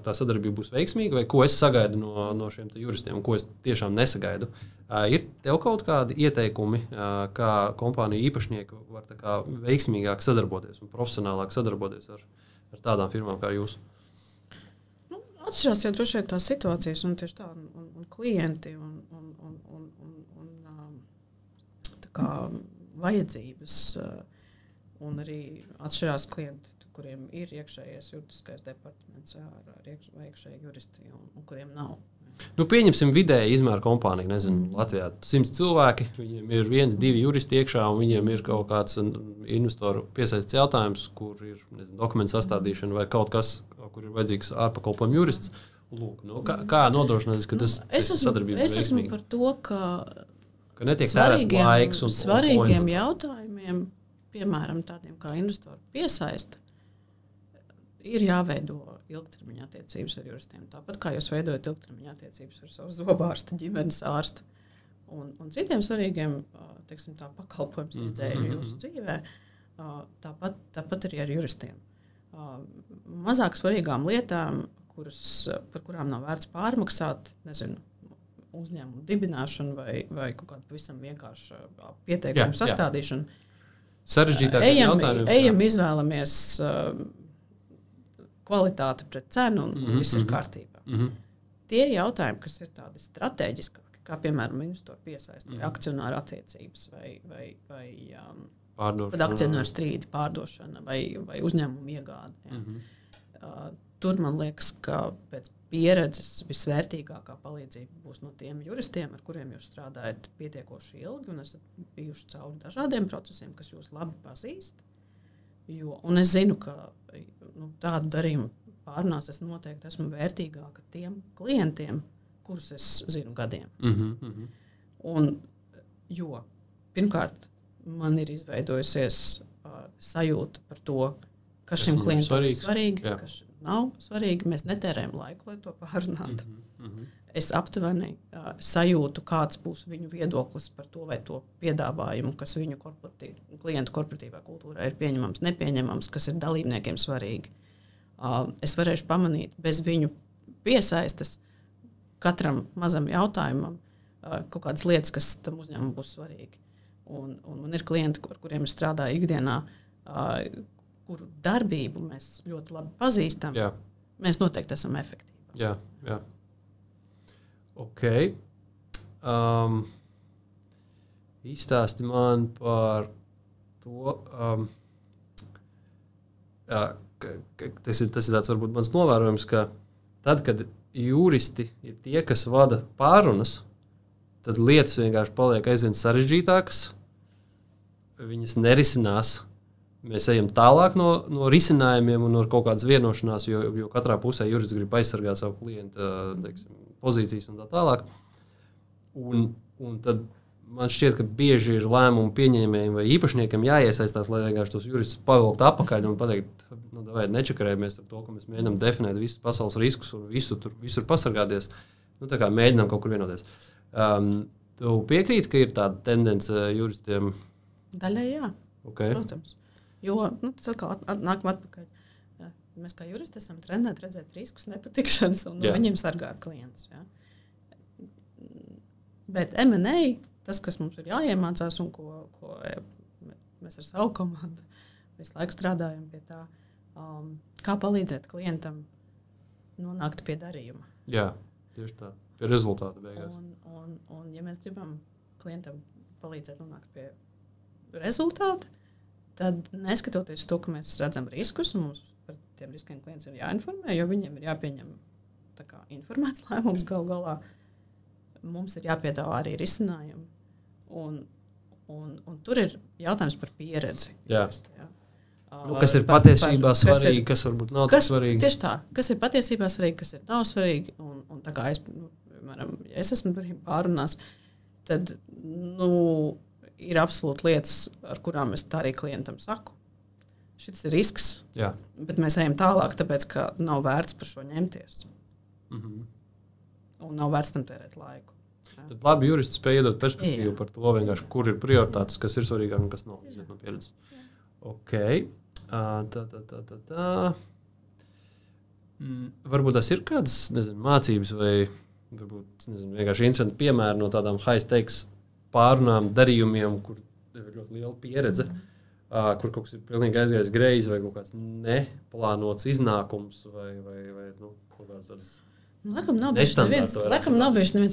tā sadarbība būs veiksmīga, vai ko es sagaidu no šiem juristiem, un ko es tiešām nesagaidu. Ir tev kaut kādi ieteikumi, kā kompānija īpašnieki var veiksmīgāk sadarboties un profesionālāk sadarboties ar tādām firmām kā jūs? Atšķirās jau droši vien tās situācijas un tieši tā, un klienti un tā kā vajadzības, un arī atšķirās klienti, kuriem ir iekšējais juridiskais departaments vai iekšēji juristi, un kuriem nav. Pieņemsim vidēji izmēru kompāniju, Latvijā 100 cilvēki, viņiem ir 1-2 juristi iekšā, un viņiem ir kaut kāds investoru piesaistīts jautājums, kur ir dokumentu sastādīšana vai kaut kas, kur ir vajadzīgs ārpakalpojumu jurists. Lūk, kā nodrošināt, ka tas sadarbība ir veiksmīga? Es esmu par to, ka netiek tērēts laiks un svarīgiem jautājumiem piemēram, tādiem kā investoru piesaista, ir jāveido ilgtermiņa attiecības ar juristiem. Tāpat kā jūs veidojat ilgtermiņa attiecības ar savu zobārstu, ģimenes ārstu un citiem svarīgiem, teiksim tā, pakalpojumu sniedzēju jūsu dzīvē, tāpat arī ar juristiem. Mazāk svarīgām lietām, par kurām nav vērts pārmaksāt, nezinu, uzņēmumu dibināšanu vai kaut kādu pavisam vienkāršu pieteikumu sastādīšanu. Sarežģītākie jautājumi. Ejam, izvēlamies kvalitāti pret cenu un viss ir kārtībā. Tie jautājumi, kas ir tādi strateģiskāki, kā piemēram investoru piesaista vai akcionāru attiecības vai pat akcionāru strīdi pārdošana vai uzņēmumu iegāde. Tur man liekas, ka pēc pieredzes visvērtīgākā palīdzība būs no tiem juristiem, ar kuriem jūs strādājat pietiekoši ilgi un esat bijuši cauri dažādiem procesiem, kas jūs labi pazīst. Un es zinu, ka tādu darījumu pārnās es noteikti esmu vērtīgāka tiem klientiem, kurus es zinu gadiem. Jo pirmkārt, man ir izveidojusies sajūta par to, kas šim klientam ir svarīgi, kas nav svarīgi. Mēs netērējam laiku, lai to pārunātu. Es aptuveni sajūtu, kāds būs viņu viedoklis par to vai to piedāvājumu, kas viņu klientu korporatīvā kultūrā ir pieņemams, nepieņemams, kas ir dalībniekiem svarīgi. Es varēšu pamanīt bez viņu piesaistes katram mazam jautājumam kaut kādas lietas, kas tam uzņēmumam būs svarīgi. Un man ir klienti, ar kuriem es strādāju ikdienā, kuru darbību mēs ļoti labi pazīstam, mēs noteikti esam efektīvi. Jā. Ok. Izstāsti man par to, tas ir tāds varbūt mans novērojums, ka tad, kad juristi ir tie, kas vada pārunas, tad lietas vienkārši paliek aizvien sarežģītākas, viņas nerisinās. Mēs ejam tālāk no risinājumiem un no kaut kādas vienošanās, jo katrā pusē jurists grib aizsargāt savu klienta pozīcijas un tā tālāk. Un tad man šķiet, ka bieži ir lēmumu pieņēmējiem vai īpašniekiem jāiesaistās, lai vienkārši tos juristus pavilkt apakaļ un pateikt, nečakarējamies ar to, ka mēs mēģinām definēt visus pasaules riskus un visur pasargāties. Tā kā mēģinām kaut kur vienoties. Tu piekrīti, ka ir tāda tendence juristiem? Daļai jā, okay. Protams. Jo, tas atkal nākam atpakaļ. Mēs kā juristi esam trenēti redzēt riskus, nepatikšanas un no viņiem sargāt klientus. Jā. Bet M&A, tas, kas mums ir jāiemācās un ko mēs ar savu komandu visu laiku strādājam pie tā, kā palīdzēt klientam nonākt pie darījuma. Jā, tieši tā, pie rezultāta beigās. Un ja mēs gribam klientam palīdzēt nonākt pie rezultāta, tad neskatoties to, ka mēs redzam riskus, un mums par tiem riskiem klients ir jāinformē, jo viņiem ir jāpieņem informēts lēmums galā. Mums ir jāpiedāvā arī risinājumi. Un tur ir jautājums par pieredzi. Jā. Kas ir patiesībā svarīgi, kas varbūt nav tik svarīgi. Tieši tā, kas ir patiesībā svarīgi, kas ir nav svarīgi. Un tā kā piemēram, ja es esmu pārunās, tad, ir absolūti lietas, ar kurām es tā arī klientam saku. Šis ir risks, bet mēs ejam tālāk, tāpēc, ka nav vērts par šo ņemties. Un nav vērts tam tērēt laiku. Tad labi juristi spēj iedot perspektīvu par to, vienkārši, kur ir prioritātes, kas ir svarīgāk un kas nav. No pieredzes. Ok. Varbūt tas ir kādas, mācības vai varbūt, vienkārši interesanti piemēri no tādām high stakes pārunām, darījumiem, kur ir ļoti liela pieredze, kur kaut kas ir pilnīgi aizgājis greizi vai kaut kāds neplānots iznākums vai kaut kāds tāds Laikam nav bijuši neviens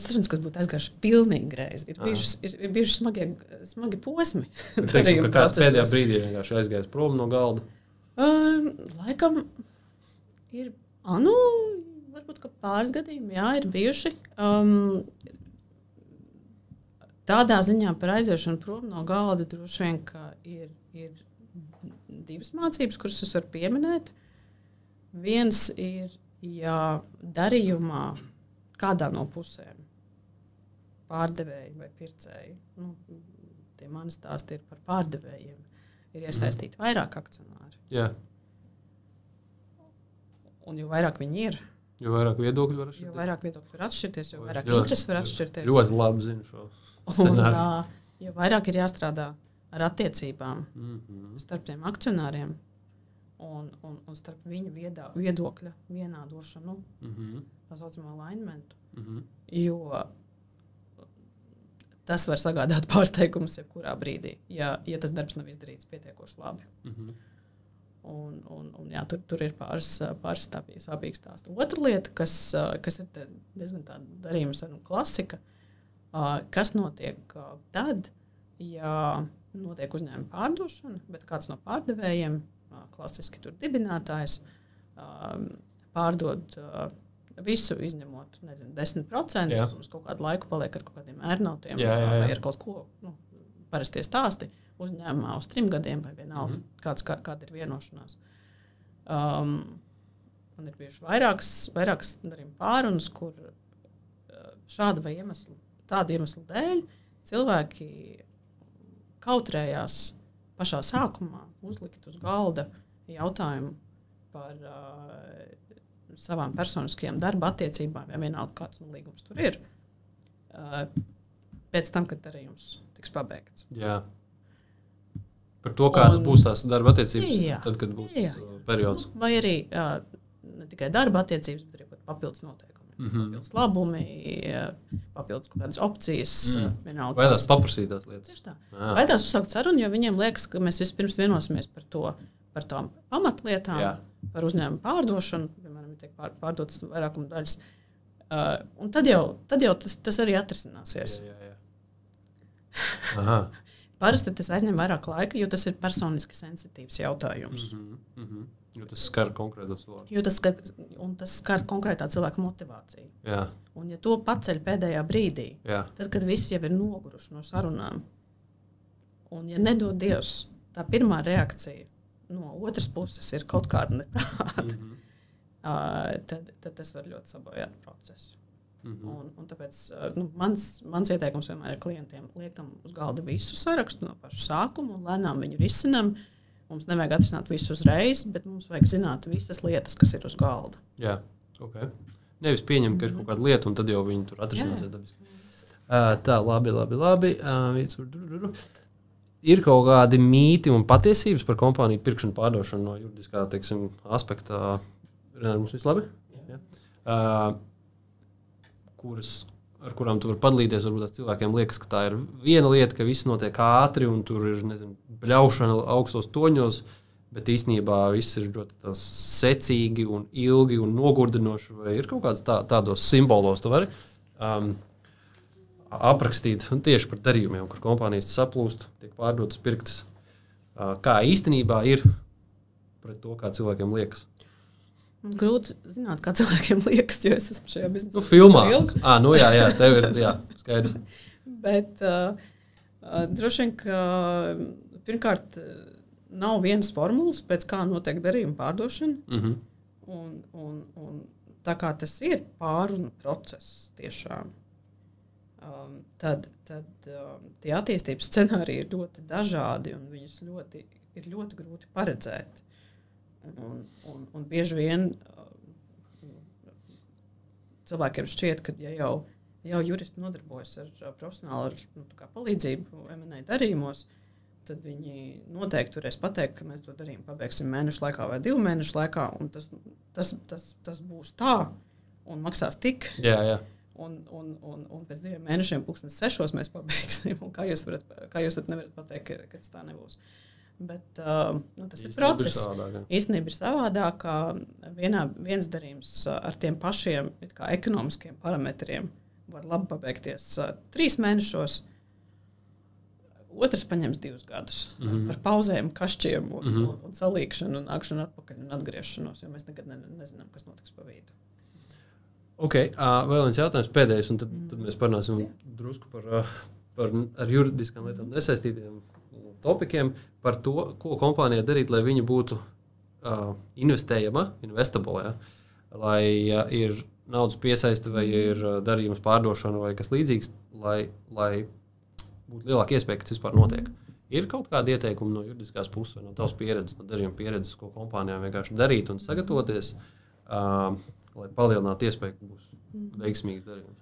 sarunas, kas būtu aizgājuši pilnīgi greizi. Ir bijuši smagi posmi. Teiksim, ka kāds pēdējā brīdī vienkārši aizgājis prom no galda? Laikam ir, varbūt, ka pāris gadījumi, ir bijuši. Tādā ziņā par aiziešanu prom no galda droši vien, ka ir divas mācības, kuras es varu pieminēt. Viens ir, ja darījumā kādā no pusēm pārdevēji vai pircēji, tie mani stāsti ir par pārdevējiem, ir iesaistīti vairāk akcionāri. Jā. Un jo vairāk viņi ir, jo vairāk viedokļu var atšķirties, jo vairāk intereses var atšķirties. Ļoti labi zinu šo scenāriju. Jo vairāk ir jāstrādā ar attiecībām starp tiem akcionāriem un starp viņu viedokļa vienādošanu, tā saucamā alignmentu, jo tas var sagādāt pārsteigumus jebkurā brīdī, ja tas darbs nav izdarīts pietiekoši labi. Un jā, tur ir pāris sāpīgi stāsti. Otra lieta, kas ir diezgan tāda darījuma saruna klasika, kas notiek tad, ja notiek uzņēmuma pārdošana, bet kāds no pārdevējiem, klasiski tur dibinātājs, pārdod visu izņemot, 10%, uz kaut kādu laiku paliek ar kaut kādiem ērnautiem, vai ar kaut ko, parastie stāsti, uzņēmumā uz 3 gadiem vai vienalga, kāda ir vienošanās. Man ir bijuši vairākas pārunas, kur šāda vai tāda iemesla dēļ cilvēki kautrējās pašā sākumā uzlikt uz galda jautājumu par savām personiskajām darba attiecībām, ja vienalga kāds līgums tur ir, pēc tam, kad darījums tiks pabeigts. Jā. Par to, kādas būs tās darba attiecības, tad, kad būs periods. Vai arī ne tikai darba attiecības, bet arī papildus noteikumi. Papildus labumi, papildus kaut kādas opcijas. Vai tās paprasītās lietas? Tieši tā. Vai tās uzsākt sarunu, jo viņiem liekas, ka mēs vispirms vienosimies par tām pamatlietām, par uzņēmumu pārdošanu, piemēram, tiek pārdotas vairākuma daļas. Un tad jau tas arī atrisināsies. Aha. Parasti tas aizņem vairāk laika, jo tas ir personiski sensitīvs jautājums. Jo tas skar konkrēto cilvēku. Tas skar konkrētā cilvēka motivāciju. Jā. Un ja to paceļ pēdējā brīdī, tad, kad visi jau ir noguruši no sarunām, un ja nedod Dievs, tā pirmā reakcija no otras puses ir kaut kāda ne tāda, tad tas var ļoti sabojāt procesu. Un tāpēc mans ieteikums vienmēr ir klientiem liekam uz galda visu sarakstu no paša sākuma un lēnām viņu risinam. Mums nevajag atrisināt visu uzreiz, bet mums vajag zināt visas lietas, kas ir uz galda. Jā, ok. Nevis pieņemt, ka ir kaut kāda lieta, un tad jau viņi tur atrisināsies. Tā, labi. Ir kaut kādi mīti un patiesības par kompāniju pirkšanu pārdošanu no juridiskā, teiksim, aspektā. Mums viss labi? Jā. Ar kurām tu vari padalīties, varbūt tās cilvēkiem liekas, ka tā ir viena lieta, ka viss notiek ātri un tur ir, bļaušana augstos toņos, bet īstenībā viss ir ļoti secīgi un ilgi un nogurdinoši, vai ir kaut kāds tādos simbolos, tu vari aprakstīt un tieši par darījumiem, kur kompānijas saplūst, tiek pārdotas, pirktas, kā īstenībā ir pret to, kā cilvēkiem liekas. Grūti zināt, kā cilvēkiem liekas, jo es esmu šajā biznesā. Filmā. Jā, tev ir, skaidrs. Bet droši vien, ka pirmkārt nav vienas formulas, pēc kā notiek darījuma pārdošana. Un tā kā tas ir pārunu process tiešām, tad tie attīstības scenāriji ir ļoti dažādi un viņus ir ļoti grūti paredzēt. Un bieži vien cilvēkiem šķiet, ka ja jau juristi nodarbojas ar profesionālu palīdzību M&A darījumos, tad viņi noteikti varēs pateikt, ka mēs to darījumu pabeigsim mēnešu laikā vai 2 mēnešu laikā, un tas būs tā un maksās tik. Jā. Un pēc 2 mēnešiem 6:00 mēs pabeigsim. Un kā jūs nevarat pateikt, ka tas tā nebūs. Bet tas ir process. Īstenība ir savādāk. Viens darījums ar tiem pašiem ekonomiskiem parametriem var labi pabeigties 3 mēnešos, otrs paņems 2 gadus ar pauzēm, kašķiem un salīkšanu, un nākšanu atpakaļ un atgriešanos, jo mēs nekad nezinām, kas notiks pa vidu. Ok, vēl viens jautājums pēdējais, un tad mēs parunāsim drusku par ar juridiskām lietām nesaistītiem topikiem par to, ko kompānija darīt, lai viņa būtu investējama, investable, lai ir naudas piesaiste vai ir darījums pārdošana vai kas līdzīgs, lai būtu lielāka iespēja, ka tas vispār notiek. Ir kaut kāda ieteikuma no juridiskās puses vai no tavas pieredzes, no dažiem pieredzes, ko kompānijām vienkārši darīt un sagatavoties, lai palielinātu iespēju, ka būs veiksmīgs darījums?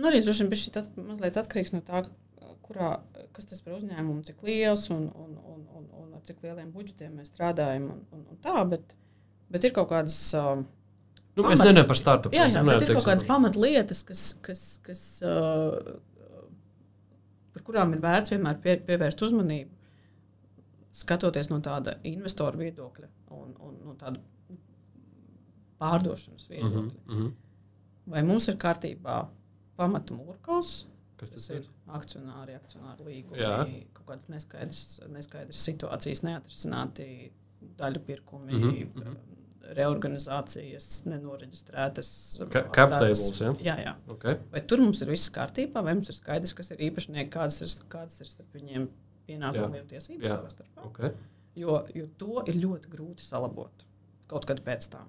Arī droši vien šī mazliet atkarīgs no tā, kas tas par uzņēmumu, cik liels un ar cik lieliem budžetiem mēs strādājam un tā, bet ir kaut kādas... es nevienu par startupu. Jā, bet ir kaut kādas pamatlietas, kas par kurām ir vērts vienmēr pievērst uzmanību, skatoties no tāda investoru viedokļa un no tāda pārdošanas viedokļa. Vai mums ir kārtībā pamata mūrkaus, kas ir akcionāri līgumi, kaut kādas neskaidras situācijas, neatrisināti daļu pirkumi, reorganizācijas, nenoreģistrētas. Cap-tables, jā. Okay. Vai tur mums ir viss kārtībā, vai mums ir skaidrs, kas ir īpašnieki, kādas ir starp viņiem pienākumi un tiesības savā starpā? Okay. Jo to ir ļoti grūti salabot kaut kad pēc tam.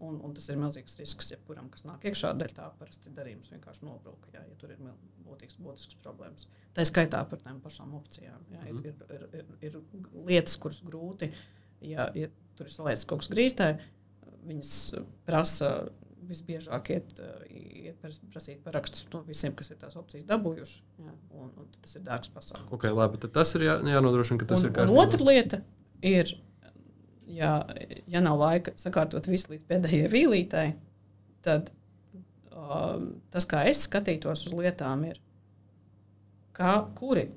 Un tas ir milzīgs risks, jebkuram, kas nāk iekšā, dēļ tā parasti darījums vienkārši nobrūk, ja tur ir būtisks problēmas. Tā skaitā par tām pašām opcijām. Ir lietas, kuras grūti, ja tur ir salietas kaut kas grīstē, viņas prasa visbiežāk iet prasīt parakstus no visiem, kas ir tās opcijas dabūjuši, un tas ir dārgs pasākums. Okay, labi, tad tas ir jānodrošina, ka tas ir kārtībā. Un otra lieta ir, ja nav laika sakārtot visu līdz pēdējai vīlītei, tad tas, kā es skatītos uz lietām, ir, kuri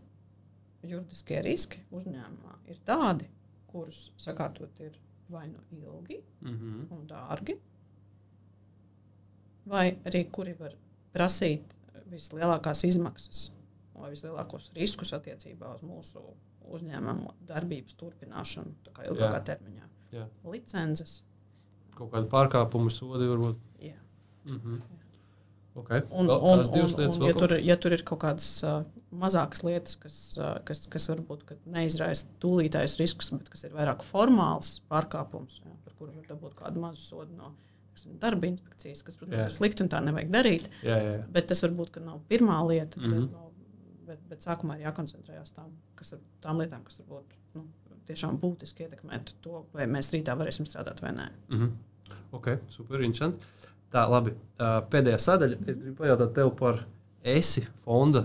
juridiskie riski uzņēmumā ir tādi, kurus sakārtot ir vai nu ilgi un dārgi, vai arī kuri var prasīt vislielākās izmaksas vai vislielākos riskus attiecībā uz mūsu uzņēmumu darbības turpināšanu, tā kā ilgākā termiņā. Jā. Licences. Kaut kāda pārkāpuma sodi varbūt. Jā. Okay. Ja tur ir kaut kādas mazākas lietas, kas varbūt neizraisa tūlītājus riskus, bet kas ir vairāk formāls pārkāpums, par kuru var dabūt kādu mazu sodu no darba inspekcijas, kas, protams, ir slikti un tā nevajag darīt. Jā. Bet tas varbūt, ka nav pirmā lieta, bet sākumā ir jākoncentrējās tām lietām, kas varbūt tiešām būtiski ietekmētu to, vai mēs rītā varēsim strādāt vai nē. Ok, super, interesanti. Tā, labi. Pēdējā sadaļa, es gribu pajautāt tev par ESI fonda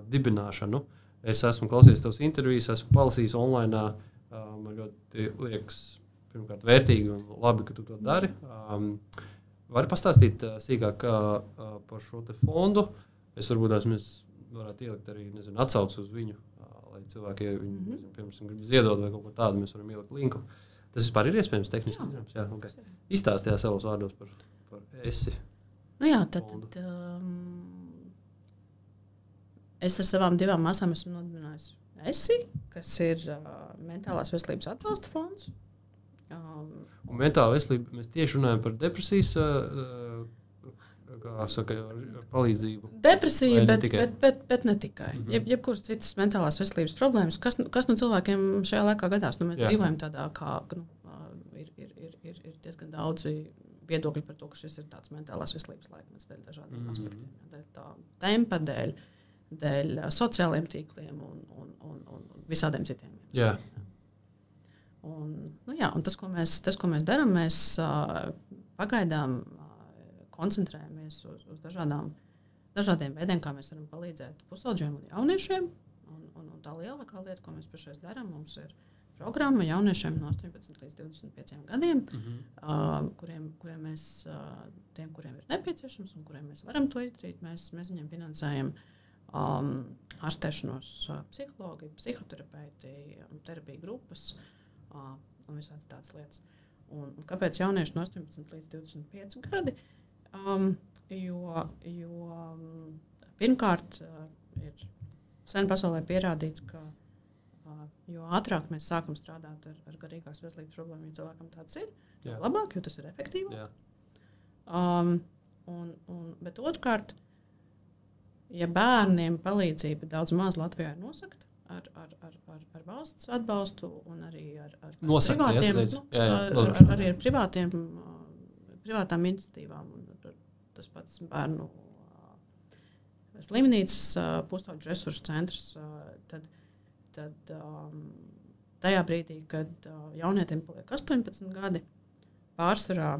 dibināšanu. Es esmu klausījies tavas intervijas, esmu palasījis online. Man ļoti liekas, pirmkārt, vērtīgi un labi, ka tu to dari. Vari pastāstīt sīkāk par šo te fondu? Es varbūt mēs varētu ielikt arī, atsaucu uz viņu, lai cilvēki, ja viņi, pirms grib ziedot vai kaut ko tādu, mēs varam ielikt linku. Tas vispār ir iespējams tehniski? Jā, okay. Izstāstīja savos vārdos par ESI. Tad es ar savām 2 māsām esmu nodibinājusi ESI, kas ir mentālās veselības atbalsta fonds. Un mentāla veselība, mēs tieši runājam par depresijas kā saka, palīdzību. Depresija, bet ne tikai. Jebkuras citas mentālās veselības problēmas, kas no cilvēkiem šajā laikā gadās. Mēs dzīvojam tādā, kā ir diezgan daudzi viedokļi par to, ka šis ir tāds mentālās veselības laikmets dēļ dažādiem aspektiem. Dēļ tā tempa, dēļ sociāliem tīkliem un visādiem citiem. Jā. Un tas, ko mēs darām, mēs pagaidām koncentrējamies uz dažādiem veidiem, kā mēs varam palīdzēt pusaudžiem un jauniešiem. Un tā lielākā lieta, ko mēs pašais darām, mums ir programma jauniešiem no 18 līdz 25 gadiem, kuriem mēs, tiem, kuriem ir nepieciešams un kuriem mēs varam to izdarīt, mēs viņiem finansējam ārstēšanos psihologi, psihoterapeiti, terapija grupas un visādas tādas lietas. Un kāpēc jaunieši no 18 līdz 25 gadi? Jo pirmkārt ir sen pasaulē pierādīts, ka jo ātrāk mēs sākam strādāt ar garīgās veselības problēmām, ja cilvēkam tāds ir, jo labāk, jo tas ir efektīvāk. Bet otrkārt, ja bērniem palīdzība daudz maz Latvijā ir nosakta ar valsts atbalstu un arī ar privātiem, arī ar privātām iniciatīvām un tas pats bērnu slimnīcas, pusauģu resursu centrs, tad tajā brīdī, kad jaunietim paliek 18 gadi, pārsvarā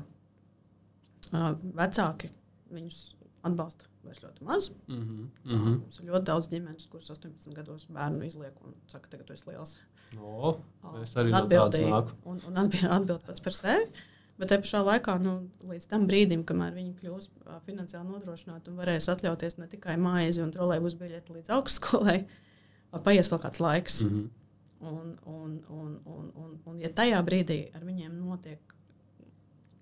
vecāki viņus atbalsta vairs ļoti maz. Mums ir ļoti daudz ģimenes, kuras 18 gados bērnu izliek un saka, tagad tu esi liels. Es arī no tādas nāku. Un atbild pats par sevi. Bet te pašā laikā, līdz tam brīdim, kamēr viņi kļūs finansiāli nodrošināti un varēs atļauties ne tikai maizi un trolejbus biļeti līdz augstskolai, paies vēl kāds laiks. Un ja tajā brīdī ar viņiem notiek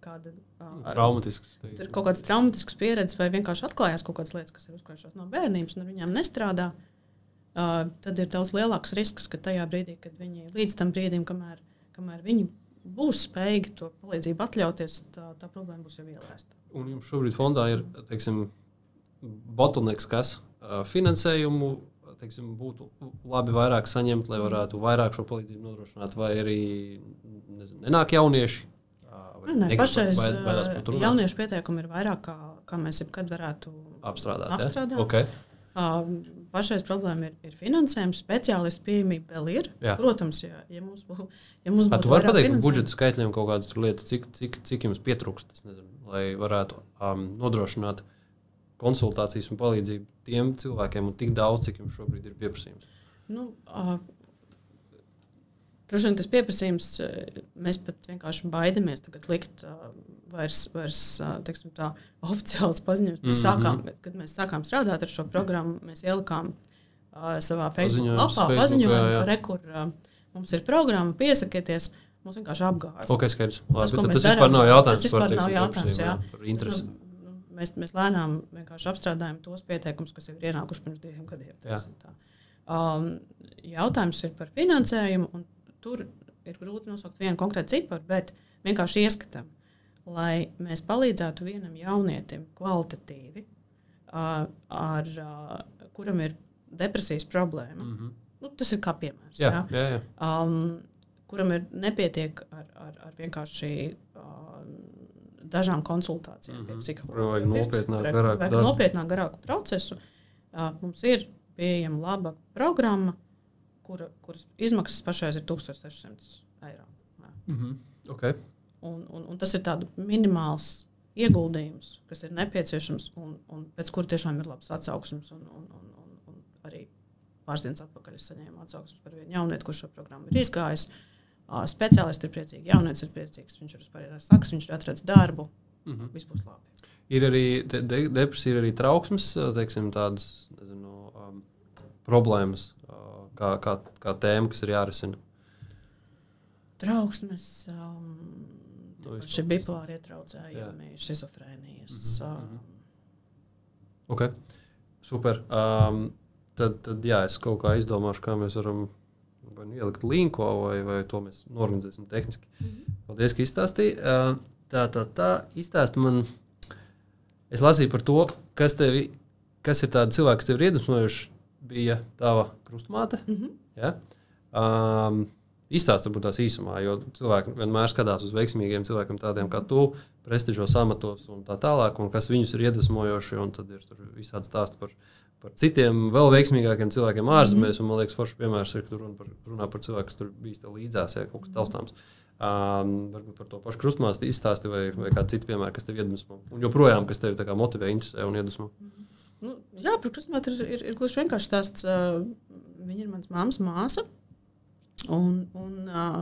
kāda kaut kādas traumatiskas pieredzes vai vienkārši atklājās kaut kādas lietas, kas ir uzkrājušās no bērnības un ar viņiem nestrādā, tad ir daudz lielāks risks, ka tajā brīdī, kad viņi līdz tam brīdim, kamēr viņi būs spējīgi to palīdzību atļauties, tā problēma būs jau ielēsta. Un jums šobrīd fondā ir, teiksim, bottlenecks, kas finansējumu, teiksim, būtu labi vairāk saņemt, lai varētu vairāk šo palīdzību nodrošināt, vai arī, nenāk jaunieši? Pašreiz jauniešu pieteikumi ir vairāk, kā mēs jebkad varētu apstrādāt. Ja? Okay. Pašreiz problēma ir finansējums, speciālistu pieejamība vēl ir. Jā. Protams, ja mums būtu tu vari pateikt budžeta skaitļiem kaut kādas lietas, cik jums pietrūkst, lai varētu nodrošināt konsultācijas un palīdzību tiem cilvēkiem un tik daudz, cik jums šobrīd ir pieprasījums? Droši vien tas pieprasījums, mēs pat vienkārši baidamies tagad likt vairs teiksim tā, oficiāls paziņojums. Kad mēs strādāt ar šo programmu, mēs ielikām savā Facebook lapā paziņojumu, kur mums ir programma, piesakieties, mums vienkārši apgājas. Ok, skaidrs. Tas vispār nav jautājums. Tas vispār nav jautājums, jā. Par interesi. Mēs lēnām vienkārši apstrādājam tos pieteikumus, kas ir ienākuši pirms 2 gadiem. Jautājums ir par finansējumu, un tur ir grūti nosaukt vienu konkrētu ciparu, bet vienkārši ieskatam, lai mēs palīdzētu vienam jaunietim kvalitatīvi, kuram ir depresijas problēma. Tas ir kā piemērs. Jā. Kuram ir nepietiek ar vienkārši dažām konsultācijām. Vajag nopietnāk garāku procesu. Mums ir pieejama laba programma, kuras izmaksas pašreiz ir 1600 eiro. Okay. Un tas ir tādu minimāls ieguldījums, kas ir nepieciešams un pēc kura tiešām ir labs atsauksmes un arī pāris dienas atpakaļ es saņēmu atsauksmes par vienu jaunieti, kurš šo programmu ir izgājis. Speciālisti ir priecīgi, jaunietis ir priecīgs, viņš ir uz pareizās sakas, viņš ir atradis darbu, viss būs labi. Ir arī depresija, ir arī trauksmes, teiksim, tādas, problēmas, kā tēma, kas ir jārisina. Trauksmes, šie bipolāri ietraucējumi, šizofrēnijas. Ok, super. Tad jā, es kaut kā izdomāšu, kā mēs varam vai ielikt linku, vai to mēs norganizēsim tehniski. Paldies, ka izstāstīji. Tā izstāsti man, es lasīju par to, kas ir tādi cilvēki, kas tev ir iedvesmojuši, bija tava krustmāte. Ja? Izstāst varbūt tās īsumā, jo cilvēki vienmēr skatās uz veiksmīgiem cilvēkiem tādiem kā tu, prestižos amatos un tā tālāk, un kas viņus ir iedvesmojoši, un tad ir tur visādi stāsti par citiem vēl veiksmīgākiem cilvēkiem ārzemēs, un man liekas, forši piemērs ir, ka tu runā par cilvēku, kas tur bijis tev līdzās, ja, kaut kas taustāms. Varbūt par to pašu krustmāsti izstāsti vai kādu citu piemēru, kas tev iedvesmo, un joprojām, kas tev tā kā motivē, interesē un iedvesmo. Jā, par krustmāti ir gluži vienkārši stāsts. Viņa ir mans mammas māsa, un